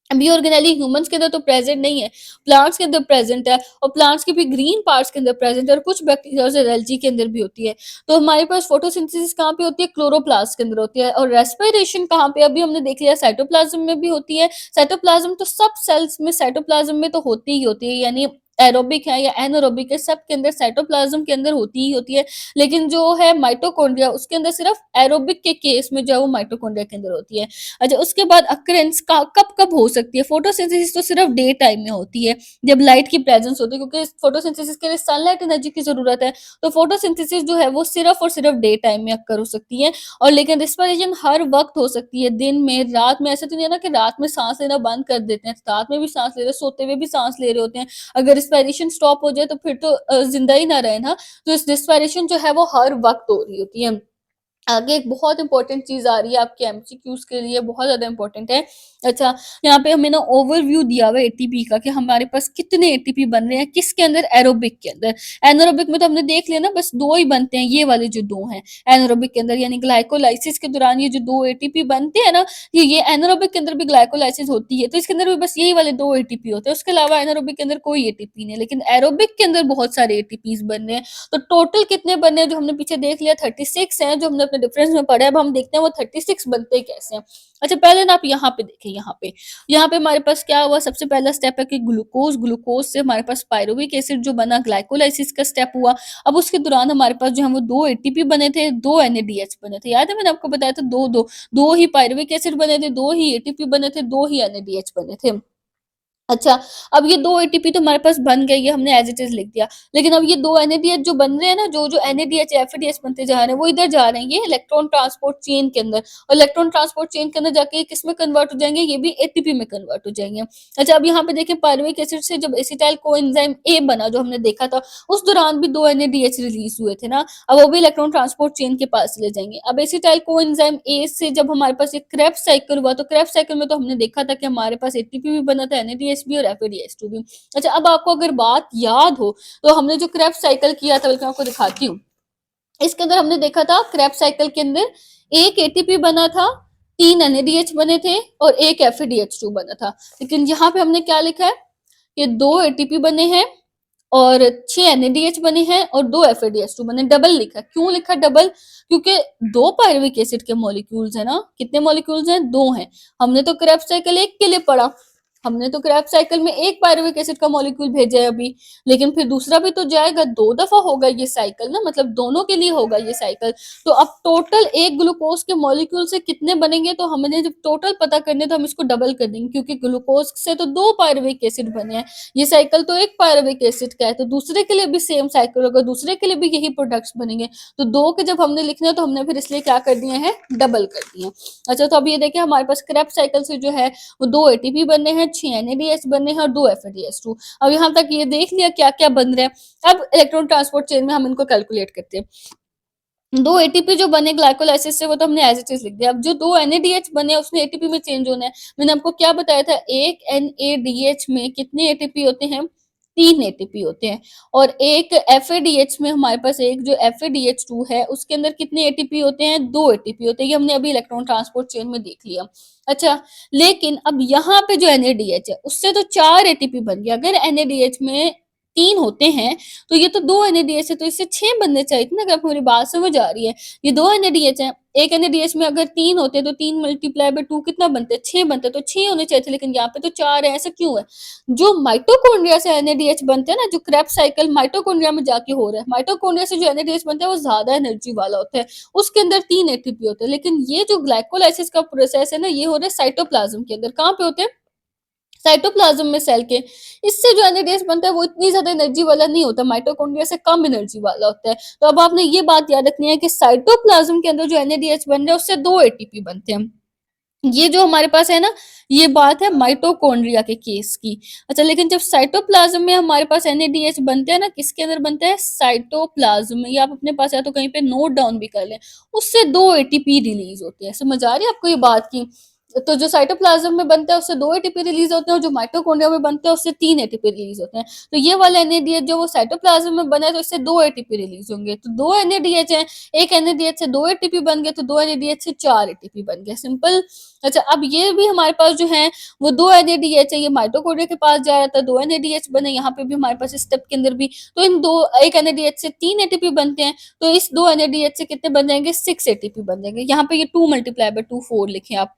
A: अभी ऑर्गेनेली ह्यूमंस के अंदर तो प्रेजेंट नहीं है, प्लांट्स के अंदर प्रेजेंट है, और प्लांट्स के भी ग्रीन पार्ट्स के अंदर प्रेजेंट है, और कुछ बैक्टीरिया और एल्गी के अंदर भी होती है। तो हमारे पास फोटोसिंथेसिस कहाँ पे होती है, क्लोरोप्लास्ट के अंदर होती है। और रेस्पिरेशन कहाँ पे, अभी हमने देख लिया साइटोप्लाज्म में भी होती है। साइटोप्लाज्म तो सब सेल्स में, साइटोप्लाज्म में तो होती ही होती है, यानी एरोबिक है या एनारोबिक है, सब के अंदर साइटोप्लाज्म के अंदर होती ही होती है। लेकिन जो है माइटोकॉन्ड्रिया, उसके अंदर सिर्फ एरोबिक के केस में जो है वो माइटोकॉन्ड्रिया के अंदर होती है। अच्छा, उसके बाद अक्रेंस का कब कब हो सकती है, फोटोसिंथेसिस तो सिर्फ डे टाइम में होती है, जब लाइट की प्रेजेंस होती है, क्योंकि फोटोसिंथेसिस के लिए सनलाइट एनर्जी की जरूरत है। तो फोटोसिंथेसिस जो है वो सिर्फ और सिर्फ डे टाइम में अक्कर हो सकती है। और लेकिन रिस्पिरेशन हर वक्त हो सकती है, दिन में, रात में। ऐसे तो नहीं है ना कि रात में सांस लेना बंद कर देते हैं, रात में भी सांस ले रहे हैं, सोते हुए भी सांस ले रहे होते हैं। अगर रिस्पिरेशन स्टॉप हो जाए तो फिर तो जिंदा ही ना रहे ना। तो इस रिस्पिरेशन जो है वो हर वक्त हो रही होती है। आगे एक बहुत इंपॉर्टेंट चीज आ रही है आपके एमसीक्यूज के लिए, बहुत ज्यादा इंपॉर्टेंट है। अच्छा, यहाँ पे हमें ना ओवरव्यू दिया हुआ है एटीपी का, कि हमारे पास कितने एटीपी बन रहे हैं, किसके अंदर, एरोबिक के अंदर। एनारोबिक में तो हमने देख लिया ना, बस दो ही बनते हैं, ये वाले जो दो हैं एनारोबिक के अंदर, यानी ग्लाइकोलाइसिस के दौरान ये जो दो एटीपी बनते हैं ना, ये एनारोबिक के अंदर भी ग्लाइकोलाइसिस होती है, तो इसके अंदर भी बस यही वाले दो एटीपी होते हैं, उसके अलावा एनारोबिक के अंदर कोई एटीपी नहीं है। लेकिन एरोबिक के अंदर बहुत सारे एटीपीज बन रहे हैं। तो टोटल कितने बनने हैं, जो हमने पीछे देख लिया 36 हैं, जो हमने अपने डिफरेंस में पढ़ा है। अब हम देखते हैं वो 36 बनते कैसे हैं। अच्छा, पहले ना आप यहाँ पे देखें, यहाँ पे हमारे पास क्या हुआ, सबसे पहला स्टेप है कि ग्लूकोज से हमारे पास पायरुविक एसिड जो बना, ग्लाइकोलाइसिस का स्टेप हुआ। अब उसके दौरान हमारे पास जो है वो दो एटीपी बने थे, दो एनएडीएच बने थे। याद है मैंने आपको बताया था, दो ही पायरुविक एसिड बने थे, दो ही एटीपी बने थे, दो ही एनएडीएच बने थे। अच्छा, अब ये 2 एटीपी तो हमारे पास बन गई है, हमने एज़ इट इज़ लिख दिया। लेकिन अब ये 2 एनएडीएच जो बन रहे हैं ना, जो एनएडीएच, एफएडीएच बनते जा रहे हैं, वो इधर जा रहे हैं, ये इलेक्ट्रॉन ट्रांसपोर्ट चेन के अंदर। और इलेक्ट्रॉन ट्रांसपोर्ट चेन के अंदर जाके ये किसमें कन्वर्ट हो जाएँगे, ये भी एटीपी में कन्वर्ट हो जाएँगे। अच्छा, अब यहाँ पे देखिए, पायरुविक एसिड से जब एसिटाइल कोएंजाइम ए बना, जो हमने देखा था, उस दौरान भी 2 एनएडीएच रिलीज़ हुए थे ना, अब वो भी इलेक्ट्रॉन ट्रांसपोर्ट चेन के पास चले जाएँगे। अब एसिटाइल कोएंजाइम ए से जब हमारे पास ये क्रेब्स साइकिल हुआ, तो क्रेब्स साइकिल में तो हमने देखा था कि हमारे पास एटीपी भी बना था, एनएडीएच भी और एफएडीएच भी। अच्छा, अब आपको अगर बात याद हो, तो हमने जो क्रेब्स साइकिल किया था, बल्कि मैं आपको दिखाती हूँ। इसके अंदर हमने देखा था, क्रेब्स साइकिल के अंदर एक एटीपी बना था, 3 एनएडीएच बने थे और एक एफएडीएच बना था। लेकिन यहाँ पे हमने क्या लिखा है कि 2 एटीपी बने हैं और 6 एनएडीएच बने हैं और 2 एफएडीएच बने। डबल लिखा, क्यों लिखा डबल, क्योंकि 2 पायरुविक एसिड के मॉलिक्यूल्स है ना, कितने मॉलिक्यूल्स हैं, 2 हैं। हमने तो क्रेब्स साइकिल एक के लिए पढ़ा, हमने तो क्रेब्स साइकिल में एक पायरुविक एसिड का मॉलिक्यूल भेजा है अभी, लेकिन फिर दूसरा भी तो जाएगा, 2 दफ़ा होगा ये साइकिल ना, मतलब दोनों के लिए होगा ये साइकिल। तो अब टोटल एक ग्लूकोज़ के मॉलिक्यूल से कितने बनेंगे, तो हमने जब टोटल पता करने तो हम इसको डबल कर देंगे, क्योंकि ग्लूकोज़ से तो 2 पायरुविक एसिड बने हैं, ये साइकिल तो 1 पायरुविक एसिड का है, तो दूसरे के लिए भी सेम साइकिल होगा, दूसरे के लिए भी यही प्रोडक्ट्स बनेंगे। तो 2 के जब हमने लिखना है तो हमने फिर इसलिए क्या कर दिए हैं, डबल कर दिए हैं। अच्छा, तो अब ये देखिए हमारे पास क्रेब्स साइकिल से जो है वो 2 एटीपी बनने हैं, 6 एनएडीएच बनने हैं और 2 एफएडीएच2। अब यहाँ तक ये देख लिया क्या-क्या बन रहा है। अब इलेक्ट्रॉन ट्रांसपोर्ट चेन में हम इनको कैलकुलेट करते हैं। 2 एटीपी जो बने ग्लाइकोलाइसिस से वो तो हमने एज़ इट इज़ लिख दिया। अब जो 2 एनएडीएच बने उसमें एटीपी में चेंज होना है। मैंने आपको क्या बताया था, एक एनएडीएच में कितने एटीपी होते हैं? 3 एटीपी होते हैं, और एक एफएडीएच में हमारे पास एक जो एफएडीएच2 है उसके अंदर कितने एटीपी होते हैं? 2 एटीपी होते हैं। ये हमने अभी इलेक्ट्रॉन ट्रांसपोर्ट चेन में देख लिया। अच्छा, लेकिन अब यहाँ पे जो एनएडीएच है उससे तो 4 एटीपी बन गया। अगर एनएडीएच में 3 होते हैं तो ये तो 2 एनएडीएच है, तो इससे 6 बनने चाहिए थे ना, अगर आपको मेरी बात समझ आ रही है। ये 2 एनएडीएच हैं, एक एनएडीएच में अगर 3 होते हैं तो 3 मल्टीप्लाई बाय 2 कितना बनते हैं? 6 बनते हैं, तो 6 होने चाहिए थे, लेकिन यहाँ पे तो 4 है, ऐसा क्यों है? जो माइटोकॉन्ड्रिया से एनएडीएच बनते हैं ना, जो क्रेब्स साइकिल माइटोकॉन्ड्रिया में जाके हो रहा है, माइटोकॉन्ड्रिया से जो एनएडीएच बनता है वो ज़्यादा एनर्जी वाला होता है, उसके अंदर 3 एटीपी होते हैं। लेकिन ये जो ग्लाइकोलाइसिस का प्रोसेस है ना, ये हो रहा है साइटोप्लाज्म के अंदर। कहाँ पे होते हैं? साइटोप्लाज्म में सेल के। इससे जो एनएडीएच बनता है वो इतनी ज़्यादा एनर्जी वाला नहीं होता, माइटोकॉन्ड्रिया से कम एनर्जी वाला होता है। तो अब आपने ये बात याद रखनी है कि साइटोप्लाज्म के अंदर जो एनएडीएच बन रहा है उससे 2 एटीपी बनते हैं। ये जो हमारे पास है ना, ये बात है माइटोकॉन्ड्रिया के केस की। अच्छा, लेकिन जब साइटोप्लाज्म में हमारे पास एनएडीएच बनते हैं ना, किसके अंदर बनता है? साइटोप्लाज्म में। ये आप अपने पास या तो कहीं पे नोट डाउन भी कर लें। उससे 2 एटीपी रिलीज़ होते हैं। समझ आ रही है आपको ये बात की? तो जो साइटोप्लाज्म में बनता है उससे 2 एटीपी रिलीज़ होते हैं, और जो माइटोकॉन्ड्रिया में बनता है उससे 3 एटीपी रिलीज़ होते हैं। तो ये वाला एनएडीएच जो वो साइटोप्लाज्म में बना है तो इससे 2 एटीपी रिलीज़ होंगे। तो 2 एनएडीएच हैं, एक एनएडीएच से 2 एटीपी बन गए, तो 2 एनएडीएच से 4 एटीपी बन गए, सिंपल। अच्छा, अब ये भी हमारे पास जो है वो 2 एनएडीएच है, ये माइटोकॉन्ड्रिया के पास जा रहा था, 2 एनएडीएच बने, यहाँ पे भी हमारे पास इस स्टेप के अंदर भी। तो इन 2 एक एनएडीएच से 3 एटीपी बनते हैं, तो इस 2 एनएडीएच से कितने बन जाएँगे? 6 एटीपी बन जाएँगे। यहाँ पे ये 2 मल्टीप्लाई बाय 2 4 लिखें आप।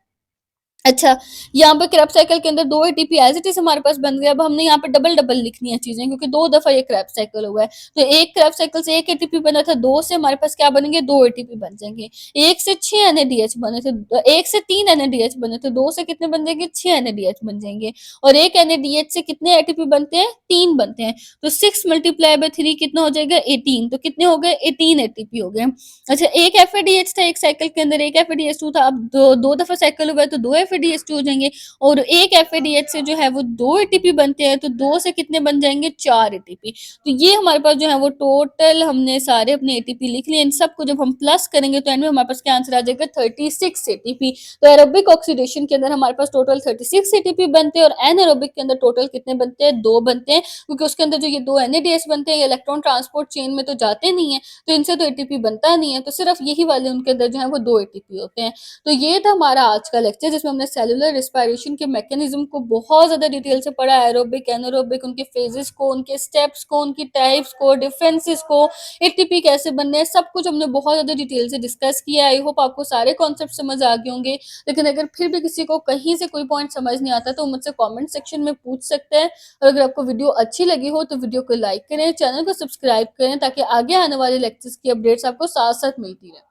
A: अच्छा, यहाँ पे क्रेब्स साइकिल के अंदर 2 एटीपी एज़ इट इज़ हमारे पास बन गया। अब हमने यहाँ पे डबल-डबल लिखनी है चीज़ें, क्योंकि 2 दफ़ा ये क्रेब्स साइकिल हुआ है। तो एक क्रेब्स साइकिल से 1 एटीपी बना था, 2 से हमारे पास क्या बनेंगे? 2 एटीपी बन जाएँगे। 1 से 6 एनएडीएच बने थे, 1 से 3 एनएडीएच बने थे, 2 से कितने बन जाएँगे? 6 एनएडीएच बन जाएँगे। और 1 एनएडीएच से कितने एटीपी बनते हैं? 3 बनते हैं। तो 6 मल्टीप्लाई बाय 3 कितना हो जाएगा? 18। तो कितने हो गए? 18 एटीपी हो गए। अच्छा, एक एफएडीएच था एक साइकिल के अंदर, एक एफएडीएच2 था। अब 2 दफ़ा साइकिल हुआ है तो 2 एफएडीएच2 हो जाएँगे, और एक एफएडीएच से जो है वो 2 एटीपी बनते हैं, तो 2 से कितने बन जाएँगे? 4 एटीपी। तो ये हमारे पास जो है वो टोटल हमने सारे अपने एटीपी लिख लिए। इन सबको जब हम प्लस करेंगे तो एंड में हमारे पास क्या आंसर आ जाएगा? 36 एटीपी। तो एरोबिक ऑक्सीडेशन के अंदर हमारे पास टोटल 36 एटीपी बनते हैं, और एनारोबिक के अंदर टोटल कितने बनते हैं? 2 बनते हैं, क्योंकि उसके अंदर जो ये 2 एनएडीएच बनते हैं, ये इलेक्ट्रॉन ट्रांसपोर्ट चेन में तो जाते नहीं है, तो इनसे तो एटीपी बनता नहीं है, तो सिर्फ यही वाले उनके अंदर जो है वो 2 एटीपी होते हैं। तो ये था हमारा आज का लेक्चर, जिसमें हमने सेलुलर रिस्पायरेशन के मैकेनिज्म को बहुत ज़्यादा डिटेल से पढ़ा, एरोबिक, एनारोबिक, उनके फेजेस को, उनके स्टेप्स को, उनकी टाइप्स को, डिफरेंसेस को, एटीपी कैसे बनने हैं, सब कुछ हमने बहुत ज़्यादा डिटेल से डिस्कस किया। आई होप आपको सारे कॉन्सेप्ट समझ आ गए होंगे। लेकिन अगर फिर भी किसी को कहीं से कोई पॉइंट समझ नहीं आता तो मुझसे कमेंट सेक्शन में पूछ सकते हैं। और अगर आपको वीडियो अच्छी लगी हो तो वीडियो को लाइक करें, चैनल को सब्सक्राइब करें, ताकि आगे आने वाले लेक्चर्स की अपडेट्स आपको साथ-साथ मिलती रहें।